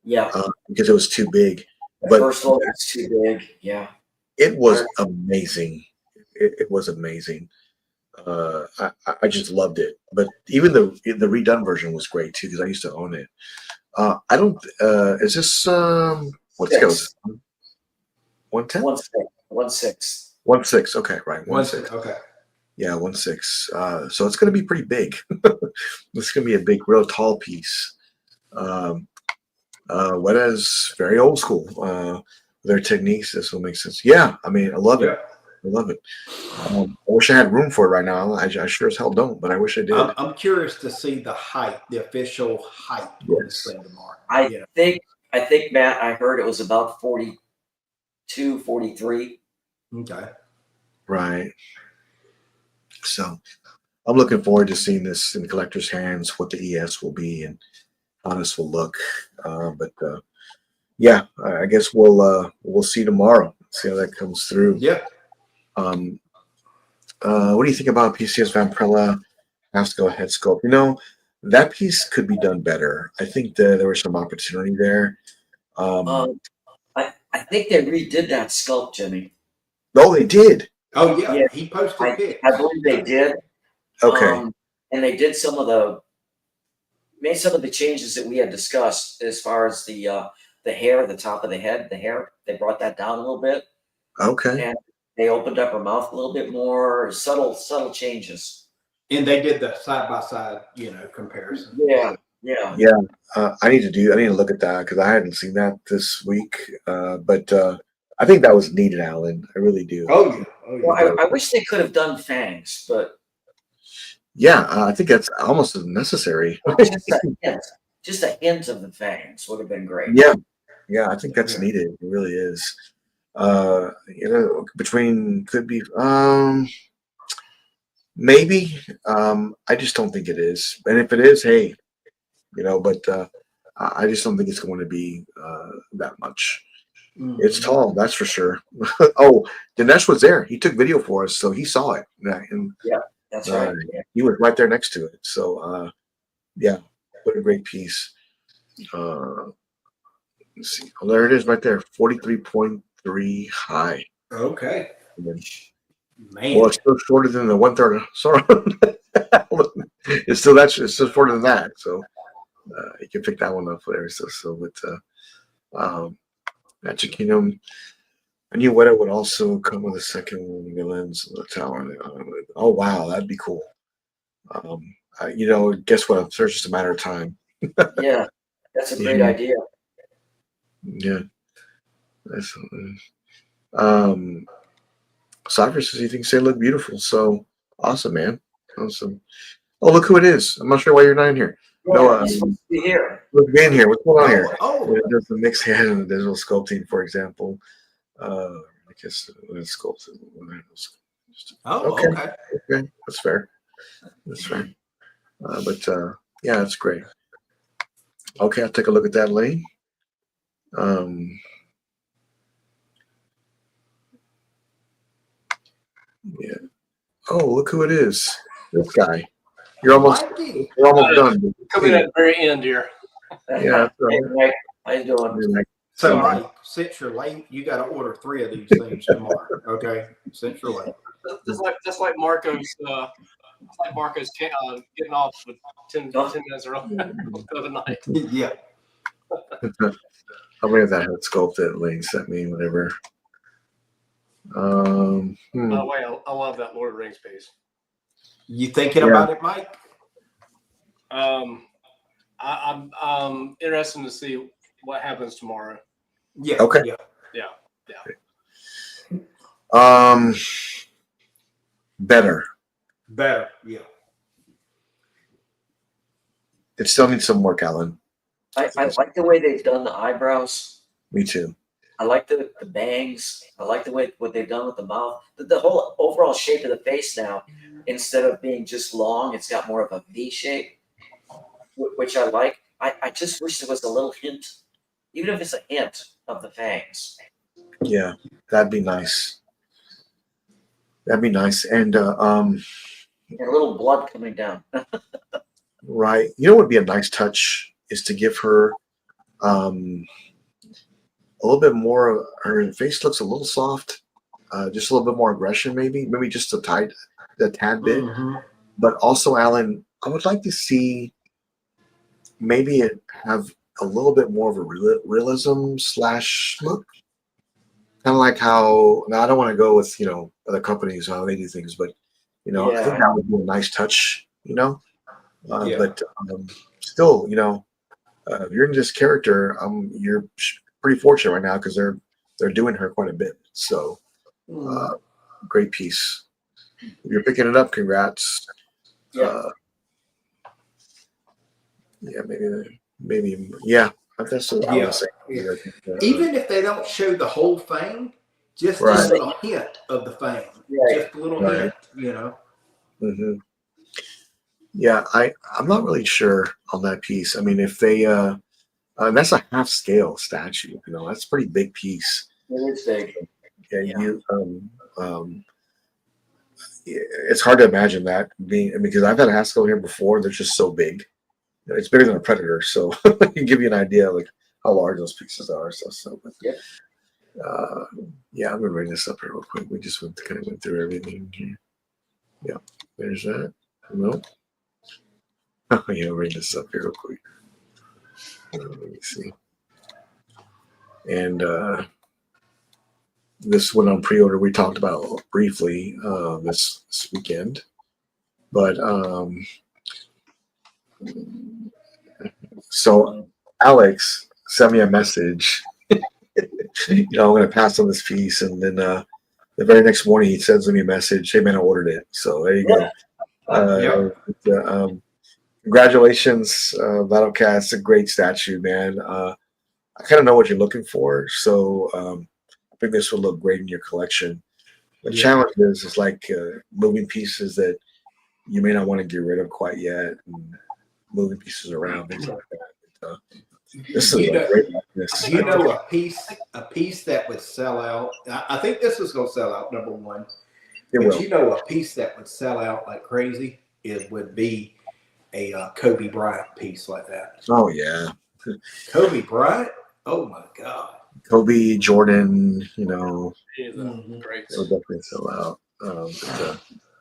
Speaker 3: Yeah.
Speaker 1: Because it was too big.
Speaker 3: The
Speaker 1: But
Speaker 3: first look was too big. Yeah.
Speaker 1: it was amazing. It was amazing. I just loved it. But even the redone version was great too, because I used to own it. I don't. Is this what scale is this? 110?
Speaker 3: 1/6.
Speaker 1: 1/6. Okay, right. 1/6.
Speaker 2: Okay.
Speaker 1: Yeah, 1/6. So it's going to be pretty big. It's going to be a big, real tall piece. Weta's very old school. Their techniques, this will make sense. Yeah, I mean, I love it. I love it. I wish I had room for it right now. I sure as hell don't, but I wish I did.
Speaker 2: I'm curious to see the height, the official height of this thing tomorrow.
Speaker 3: I think, Matt, I heard it was about 42, 43.
Speaker 2: Okay.
Speaker 1: Right. So I'm looking forward to seeing this in the collector's hands, what the ES will be and how this will look. But yeah, I guess we'll see tomorrow. See how that comes through.
Speaker 2: Yeah.
Speaker 1: What do you think about PCS Vampirella has to go head sculpt? That piece could be done better. I think there was some opportunity there.
Speaker 3: I think they redid that sculpt, Jimmy.
Speaker 1: No, they did.
Speaker 2: Oh yeah. He posted pics.
Speaker 3: I believe they did.
Speaker 1: Okay.
Speaker 3: And they did made some of the changes that we had discussed as far as the hair, the top of the head, the hair. They brought that down a little bit.
Speaker 1: Okay.
Speaker 3: And they opened up her mouth a little bit more, subtle changes.
Speaker 2: And they did the side by side, comparison.
Speaker 3: Yeah.
Speaker 1: I need to look at that because I hadn't seen that this week. But I think that was needed, Alan. I really do.
Speaker 2: Oh yeah.
Speaker 3: Well, I wish they could have done fangs, but
Speaker 1: yeah, I think that's almost necessary.
Speaker 3: just a hint of the fangs would have been great.
Speaker 1: Yeah, I think that's needed. It really is. Between could be maybe. I just don't think it is. And if it is, hey, but I just don't think it's going to be that much. Mm-hmm. It's tall, that's for sure. Oh, Dinesh was there. He took video for us, so he saw it. And,
Speaker 3: yeah, that's right.
Speaker 1: He was right there next to it. So, yeah, what a great piece. Let's see. Oh, there it is right there, 43.3 high.
Speaker 2: Okay.
Speaker 1: Man.
Speaker 2: Well,
Speaker 1: it's still shorter than the 1/3. Sorry. It's still shorter than that. So you can pick that one up there. But Magic Kingdom. I knew Weta would also come with a second lens of the tower. Oh wow, that'd be cool. Guess what? It's just a matter of time.
Speaker 3: Yeah, that's a great idea.
Speaker 1: Yeah. Cyrus says he thinks they look beautiful. So awesome, man. Awesome. Oh, look who it is. I'm not sure why you're not in here.
Speaker 3: Yeah, he's supposed to be here.
Speaker 1: Look, be in here. What's going on here?
Speaker 2: Oh.
Speaker 1: It does the mixed hand and the digital sculpting, for example. I guess when it's sculpted.
Speaker 2: Oh,
Speaker 1: Okay.
Speaker 2: okay.
Speaker 1: Okay, that's fair. That's fair. Yeah, that's great. Okay, I'll take a look at that, Lee. Yeah. Oh, look who it is. This guy. You're almost
Speaker 2: Mikey.
Speaker 1: done.
Speaker 4: Coming at the very end here.
Speaker 1: Yeah, that's all
Speaker 3: Hey,
Speaker 1: right.
Speaker 3: Mike, how you doing?
Speaker 1: You're like,
Speaker 2: So,
Speaker 1: Yeah.
Speaker 2: Mike, since you're late, you got to order 3 of these things tomorrow. Okay, since you're late.
Speaker 4: Just like Marco's getting off with 10 minutes early the other night.
Speaker 2: Yeah.
Speaker 1: I'll bring that head sculpt that Lane sent me, whatever.
Speaker 4: By the way, I love that Lord of the Rings piece.
Speaker 2: You thinking about it, Mike?
Speaker 4: I'm interested to see what happens tomorrow.
Speaker 2: Yeah.
Speaker 1: Okay.
Speaker 4: Yeah.
Speaker 1: Better.
Speaker 2: Yeah.
Speaker 1: It still needs some work, Alan.
Speaker 3: I like the way they've done the eyebrows.
Speaker 1: Me too.
Speaker 3: I like the bangs. I like the way what they've done with the mouth. The whole overall shape of the face now, instead of being just long, it's got more of a V shape, which I like. I just wish there was a little hint, even if it's a hint of the fangs.
Speaker 1: Yeah, that'd be nice. That'd be nice. And
Speaker 3: And a little blood coming down.
Speaker 1: right. You know what would be a nice touch is to give her a little bit more. Her face looks a little soft. Just a little bit more aggression, maybe just a tad bit.
Speaker 2: Mm-hmm.
Speaker 1: But also, Alan, I would like to see maybe it have a little bit more of a realism / look. Kind of like how, now I don't want to go with, other companies, how they do things, but, I think that would be a nice touch, but still, if you're in this character, you're pretty fortunate right now because they're doing her quite a bit. So, great piece. If you're picking it up, congrats.
Speaker 3: Yeah.
Speaker 1: Maybe, yeah. That's what I was saying.
Speaker 2: Even if they don't show the whole thing, just a little hint of the thing.
Speaker 3: Right.
Speaker 2: Just a little hint,
Speaker 1: Mm-hmm. Yeah, I'm not really sure on that piece. I mean, if they that's a half scale statue, that's a pretty big piece.
Speaker 3: It is big.
Speaker 1: It's hard to imagine that being, because I've had a half scale here before. They're just so big. It's bigger than a predator, so it can give you an idea like how large those pieces are. I'm gonna bring this up here real quick. We just went through everything here. Yeah, there's that. No. Bring this up here real quick. Let me see. And this went on pre-order. We talked about briefly this weekend, but so Alex sent me a message. I'm going to pass on this piece, and then the very next morning he sends me a message. Hey man, I ordered it. So there you go. Congratulations, Battlecat. It's a great statue, man. I kind of know what you're looking for, so I think this will look great in your collection. The challenge is like moving pieces that you may not want to get rid of quite yet, and moving pieces around, things like that. This is a great likeness.
Speaker 2: A piece that would sell out. I think this is going to sell out, number one.
Speaker 1: It will.
Speaker 2: A piece that would sell out like crazy would be a Kobe Bryant piece like that.
Speaker 1: Oh yeah,
Speaker 2: Kobe Bryant. Oh my God.
Speaker 1: Kobe, Jordan.
Speaker 4: Great.
Speaker 1: It would definitely sell out.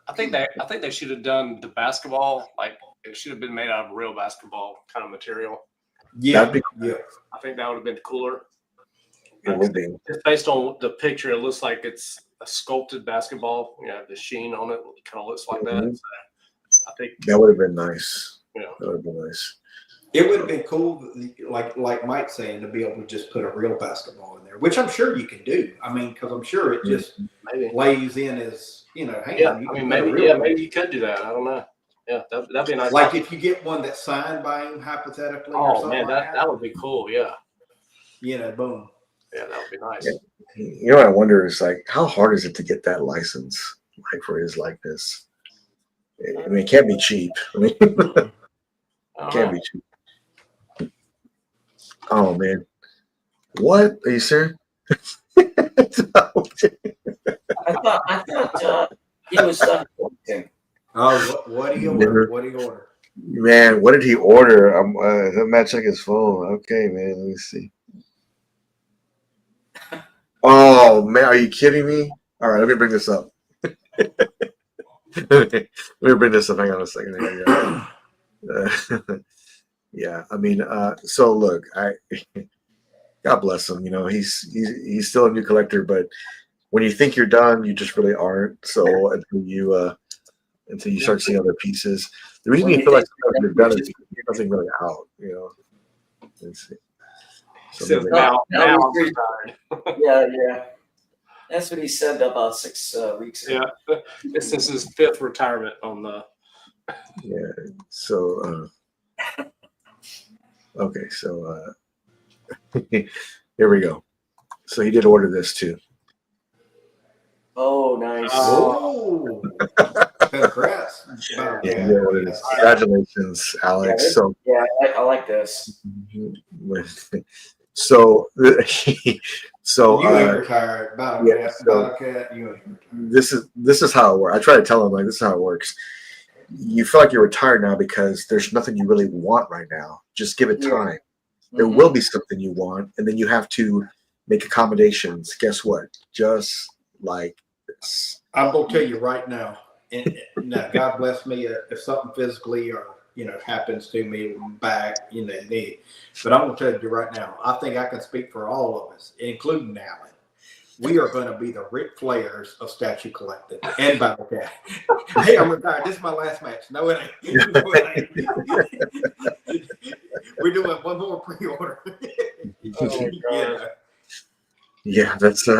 Speaker 4: I think they should have done the basketball, like it should have been made out of real basketball kind of material.
Speaker 2: Yeah,
Speaker 4: I think that would have been cooler.
Speaker 1: It would be.
Speaker 4: Just based on the picture, it looks like it's a sculpted basketball. The sheen on it kind of looks like that. So I think
Speaker 1: that would have been nice.
Speaker 4: That
Speaker 1: would have been nice.
Speaker 2: It would have been cool, like Mike's saying, to be able to just put a real basketball in there, which I'm sure you can do. I mean, because I'm sure it just lays in as
Speaker 4: maybe you could do that. I don't know. Yeah, that'd be nice.
Speaker 2: Like if you get one that's signed by him, hypothetically. or something
Speaker 4: man,
Speaker 2: like
Speaker 4: that would be cool. Yeah.
Speaker 2: Boom.
Speaker 4: Yeah, that would be nice.
Speaker 1: What I wonder is like, how hard is it to get that license? like for his likeness. I mean, it can't be cheap. I mean,
Speaker 4: All
Speaker 1: can't
Speaker 4: right.
Speaker 1: be cheap. Oh man, what are you serious?
Speaker 3: I thought he was done sculpting.
Speaker 2: Oh, what do you order? What do you order?
Speaker 1: Man, what did he order? I'm not checking his phone. Okay, man, let me see. Oh man, are you kidding me? All right, let me bring this up. Let me bring this up. Hang on a second. Here we go. Yeah, I mean, so look, God bless him. You know, he's still a new collector, but when you think you're done, you just really aren't. So until you start seeing other pieces, the reason
Speaker 3: When
Speaker 1: you
Speaker 3: you
Speaker 1: feel like
Speaker 3: think
Speaker 1: you're done is because there's nothing really out. You know. Let's see. So
Speaker 4: Says
Speaker 1: maybe-
Speaker 4: now I'm
Speaker 3: he's-
Speaker 4: retired.
Speaker 3: Yeah. That's what he said about 6 weeks ago.
Speaker 4: Yeah, this is his 5th retirement on the.
Speaker 1: yeah. So okay. So here we go. So he did order this too.
Speaker 3: Oh, nice.
Speaker 2: Oh, congrats.
Speaker 1: Yeah, he did order this. Congratulations, Alex.
Speaker 3: Yeah,
Speaker 1: So
Speaker 3: Yeah, I like this.
Speaker 1: so so
Speaker 2: You ain't retired. Battle
Speaker 1: yeah,
Speaker 2: Cat,
Speaker 1: so-
Speaker 2: Battle Cat, you ain't retired.
Speaker 1: this is how it works. I try to tell him like this is how it works. You feel like you're retired now because there's nothing you really want right now. Just give it
Speaker 3: Yeah.
Speaker 1: time. There
Speaker 3: Mhm.
Speaker 1: will be something you want, and then you have to make accommodations. Guess what? Just like this.
Speaker 2: I'm gonna tell you right now. And now, God bless me if something physically or happens to me back in the knee. But I'm gonna tell you right now. I think I can speak for all of us, including Alan. We are going to be the Ric Flairs of statue collecting and Battle Cat. Hey, I'm retired. This is my last match. No, it ain't. No, it ain't. We're doing one more pre-order.
Speaker 4: Oh my God.
Speaker 1: Yeah, that's
Speaker 4: You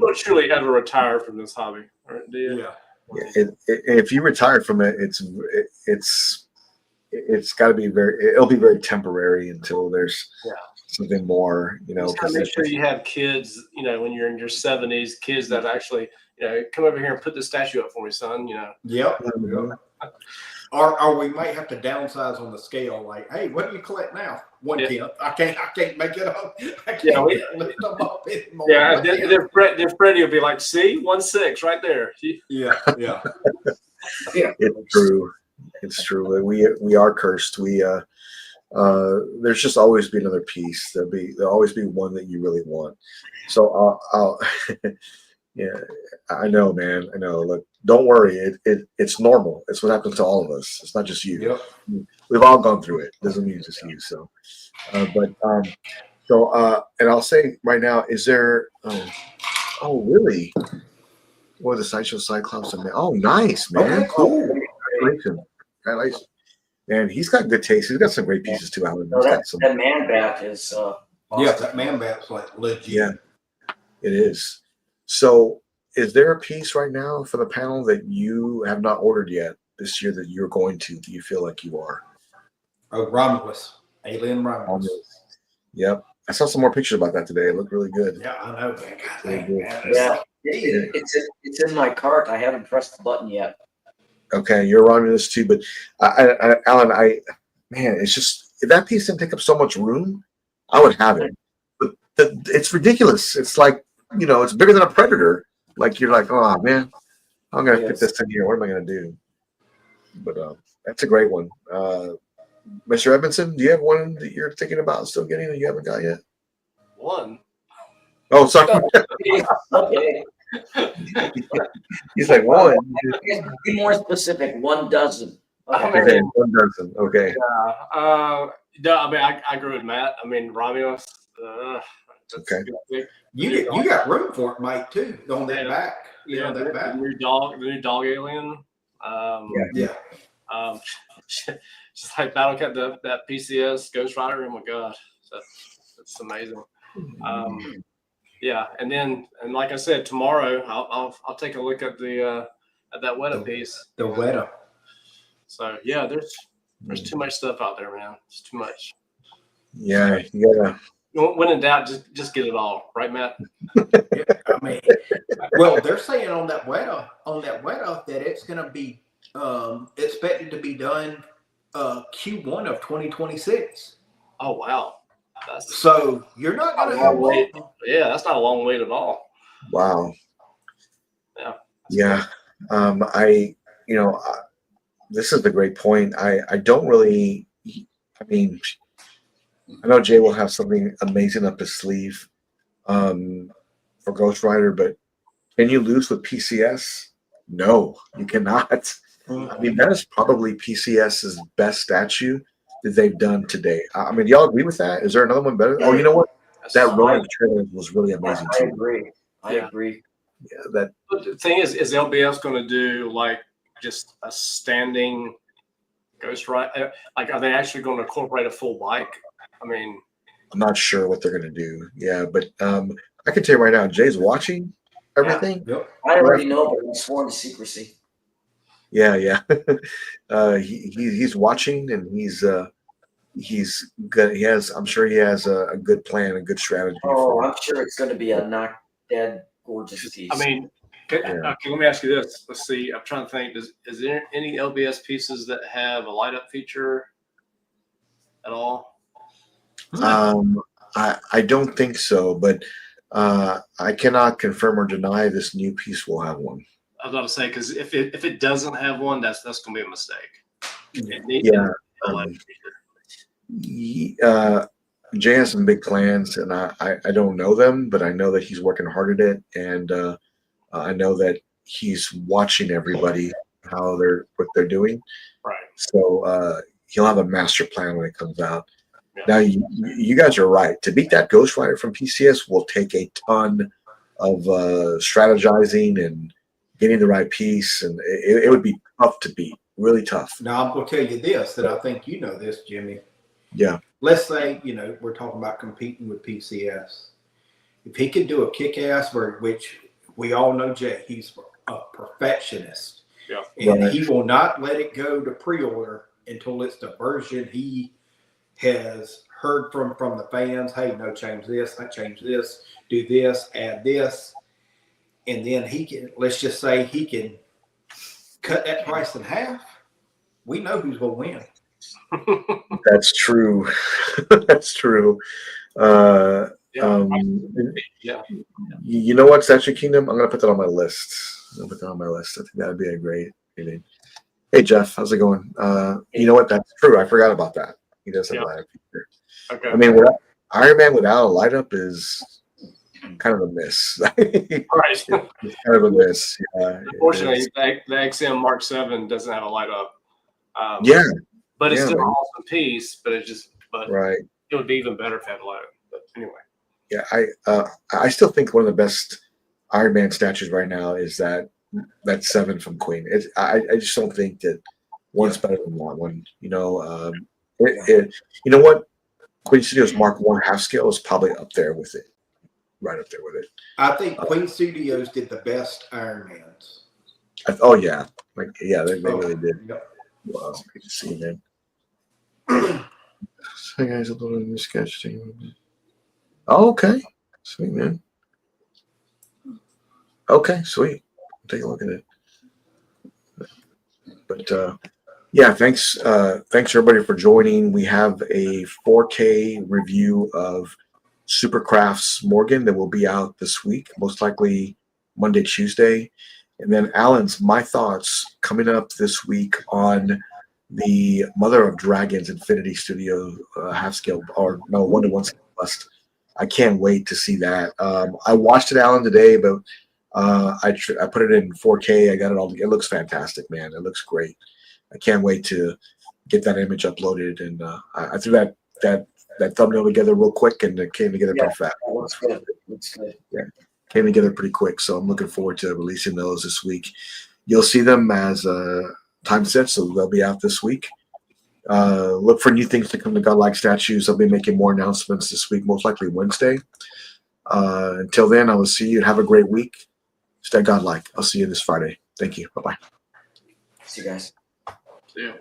Speaker 4: don't truly ever retire from this hobby, right? Do you?
Speaker 2: Yeah.
Speaker 1: if you retire from it, it's got to be it'll be very temporary until there's something more,
Speaker 4: You gotta make sure you have kids, when you're in your 70s, kids that actually, come over here and put the statue up for me, son.
Speaker 2: Yep.
Speaker 1: Mhm.
Speaker 2: Or we might have to downsize on the scale. Like, hey, what do you collect now? 1/10. I can't make it up. I can't lift them up anymore.
Speaker 4: Yeah,
Speaker 2: 1/10.
Speaker 4: then Freddie will be like, see, 1/6 right there.
Speaker 2: Yeah.
Speaker 1: It's true. It's true. We are cursed. There's just always be another piece. There'll always be one that you really want. So I'll yeah, I know, man. I know. Look, don't worry. It's normal. It's what happens to all of us. It's not just you.
Speaker 2: Yep.
Speaker 1: We've all gone through it. Doesn't mean it's just you. So, and I'll say right now, is there? Oh, really? What the Sideshow Cyclops? Oh, nice, man.
Speaker 2: Okay, cool.
Speaker 1: Congratulations. Man, he's got good taste. He's got some great pieces too, Alan.
Speaker 3: No,
Speaker 1: He's
Speaker 3: that,
Speaker 1: got some.
Speaker 3: that man bat is
Speaker 2: Yeah, that man bat's like legit.
Speaker 1: Yeah, it is. So, is there a piece right now for the panel that you have not ordered yet this year that you're going to? Do you feel like you are?
Speaker 2: Oh, Romulus. Alien Romulus.
Speaker 1: Yep. I saw some more pictures about that today. It looked really good.
Speaker 2: Yeah, I know, man. God
Speaker 1: Very
Speaker 2: dang,
Speaker 1: good.
Speaker 2: man.
Speaker 3: yeah.
Speaker 2: It's
Speaker 3: It's in my cart. I haven't pressed the button yet.
Speaker 1: Okay, you're Romulus too, but Alan, man, it's just if that piece didn't take up so much room, I would have it. But it's ridiculous. It's like it's bigger than a predator. Like you're like, oh man, I'm gonna fit this in here. What am I gonna do? But that's a great one. Mr. Edmondson, do you have one that you're thinking about still getting that you haven't got yet?
Speaker 4: One.
Speaker 1: Oh, sorry.
Speaker 3: Okay.
Speaker 1: He's like one.
Speaker 3: Be more specific. 1 dozen. Okay.
Speaker 1: Okay, 1 dozen. Okay.
Speaker 4: No, I mean, I agree with Matt. I mean, Romulus. That's
Speaker 1: Okay.
Speaker 4: big.
Speaker 2: you got room for it, Mike, too, on that back.
Speaker 4: Yeah,
Speaker 2: that
Speaker 4: the
Speaker 2: back.
Speaker 4: new dog alien.
Speaker 2: Yeah.
Speaker 4: Just like Battle Cat, that PCS Ghost Rider. Oh my God, that's amazing. Yeah, and like I said, tomorrow I'll take a look at at that Weta piece.
Speaker 2: The Weta.
Speaker 4: So yeah, there's too much stuff out there, man. It's too much.
Speaker 1: Yeah, you
Speaker 4: When in doubt, just get it all, right, Matt?
Speaker 2: Yeah, I mean, well, they're saying on that Weta that it's going to be expected to be done Q1 of 2026.
Speaker 4: Oh wow,
Speaker 2: So you're not going to have
Speaker 3: Wait.
Speaker 2: long.
Speaker 4: yeah, that's not a long wait at all.
Speaker 1: Wow.
Speaker 4: Yeah.
Speaker 1: Yeah. This is the great point. I don't really, I mean, I know Jay will have something amazing up his sleeve for Ghost Rider, but can you lose with PCS? No, you cannot. I mean, that is probably PCS's best statue that they've done today. I mean, do y'all agree with that? Is there another one better? Oh, you know what? That Ronin trailer was really amazing
Speaker 3: I
Speaker 1: too.
Speaker 3: agree. I agree.
Speaker 1: Yeah, that
Speaker 4: But the thing is LBS going to do like just a standing Ghost Rider? Like, are they actually going to incorporate a full bike? I mean,
Speaker 1: I'm not sure what they're gonna do. Yeah, but I can tell you right now, Jay's watching everything.
Speaker 2: Yep.
Speaker 3: I already know, but I'm sworn to secrecy.
Speaker 1: Yeah. He's watching and he's good. I'm sure he has a good plan, a good strategy.
Speaker 3: Oh, I'm sure it's going to be a knock dead gorgeous piece.
Speaker 4: I mean, okay, let me ask you this. Let's see. I'm trying to think. Is there any LBS pieces that have a light up feature at all?
Speaker 1: I don't think so, but I cannot confirm or deny this new piece will have one.
Speaker 4: I was about to say, because if it doesn't have one, that's going to be a mistake.
Speaker 1: Yeah. Jay has some big plans, and I don't know them, but I know that he's working hard at it, and I know that he's watching everybody what they're doing.
Speaker 4: Right.
Speaker 1: So he'll have a master plan when it comes out.
Speaker 4: Yeah.
Speaker 1: Now you guys are right. To beat that Ghost Rider from PCS will take a ton of strategizing and getting the right piece, and it would be tough to beat. Really tough.
Speaker 2: Now I'm going to tell you this, that I think you know this, Jimmy.
Speaker 1: Yeah.
Speaker 2: Let's say, we're talking about competing with PCS. If he could do a kick-ass version, which we all know Jay, he's a perfectionist.
Speaker 4: Yeah.
Speaker 2: And
Speaker 1: Right.
Speaker 2: he will not let it go to pre-order until it's the version he has heard from the fans. Hey, no, change this, I change this, do this, add this. And then let's just say he can cut that price in half. We know who's going to win.
Speaker 1: That's true. That's true.
Speaker 4: Yeah.
Speaker 1: Yeah. You know what, Statue Kingdom? I'm gonna put that on my list. I think that'd be a great meeting. Hey Jeff, how's it going? You know what? That's true. I forgot about that. He does have a light up feature.
Speaker 4: Okay.
Speaker 1: I mean, Iron Man without a light up is kind of a miss.
Speaker 4: Right.
Speaker 1: It's kind of a miss. Yeah,
Speaker 4: Unfortunately, the XM Mark 7 doesn't have a light up.
Speaker 1: Yeah.
Speaker 4: But it's
Speaker 1: Yeah,
Speaker 4: still an
Speaker 1: man.
Speaker 4: awesome piece. But
Speaker 1: Right.
Speaker 4: it would be even better if it had a light up. But anyway.
Speaker 1: Yeah, I still think one of the best Iron Man statues right now is that 7 from Queen. I just don't think that one's better than one. You know what? Queen Studios Mark 1 half scale is probably up there with it. Right up there with it.
Speaker 2: I think Queen Studios did the best Iron Mans.
Speaker 1: Oh yeah. They really did.
Speaker 2: Yep.
Speaker 1: Wow, good to see you, man. Hey guys, uploading a new sketch team. Oh, okay. Sweet, man. Okay, sweet. Take a look at it. But yeah, thanks everybody for joining. We have a 4K review of Superkraft Morrigan that will be out this week, most likely Monday, Tuesday. And then Alan's My Thoughts coming up this week on the Mother of Dragons Infinity Studio half scale, or no, 1-to-1 scale bust. I can't wait to see that. I watched it, Alan, today, but I put it in 4K. I got it all. It looks fantastic, man. It looks great. I can't wait to get that image uploaded. And I threw that thumbnail together real quick, and it came together pretty fast.
Speaker 3: Looks good. Looks good.
Speaker 1: Yeah, came together pretty quick. So I'm looking forward to releasing those this week. You'll see them as time set, so they'll be out this week. Look for new things to come to Godlike Statues. I'll be making more announcements this week, most likely Wednesday. Until then, I will see you. Have a great week. Stay Godlike. I'll see you this Friday. Thank you. Bye-bye.
Speaker 3: See you guys.
Speaker 4: See ya.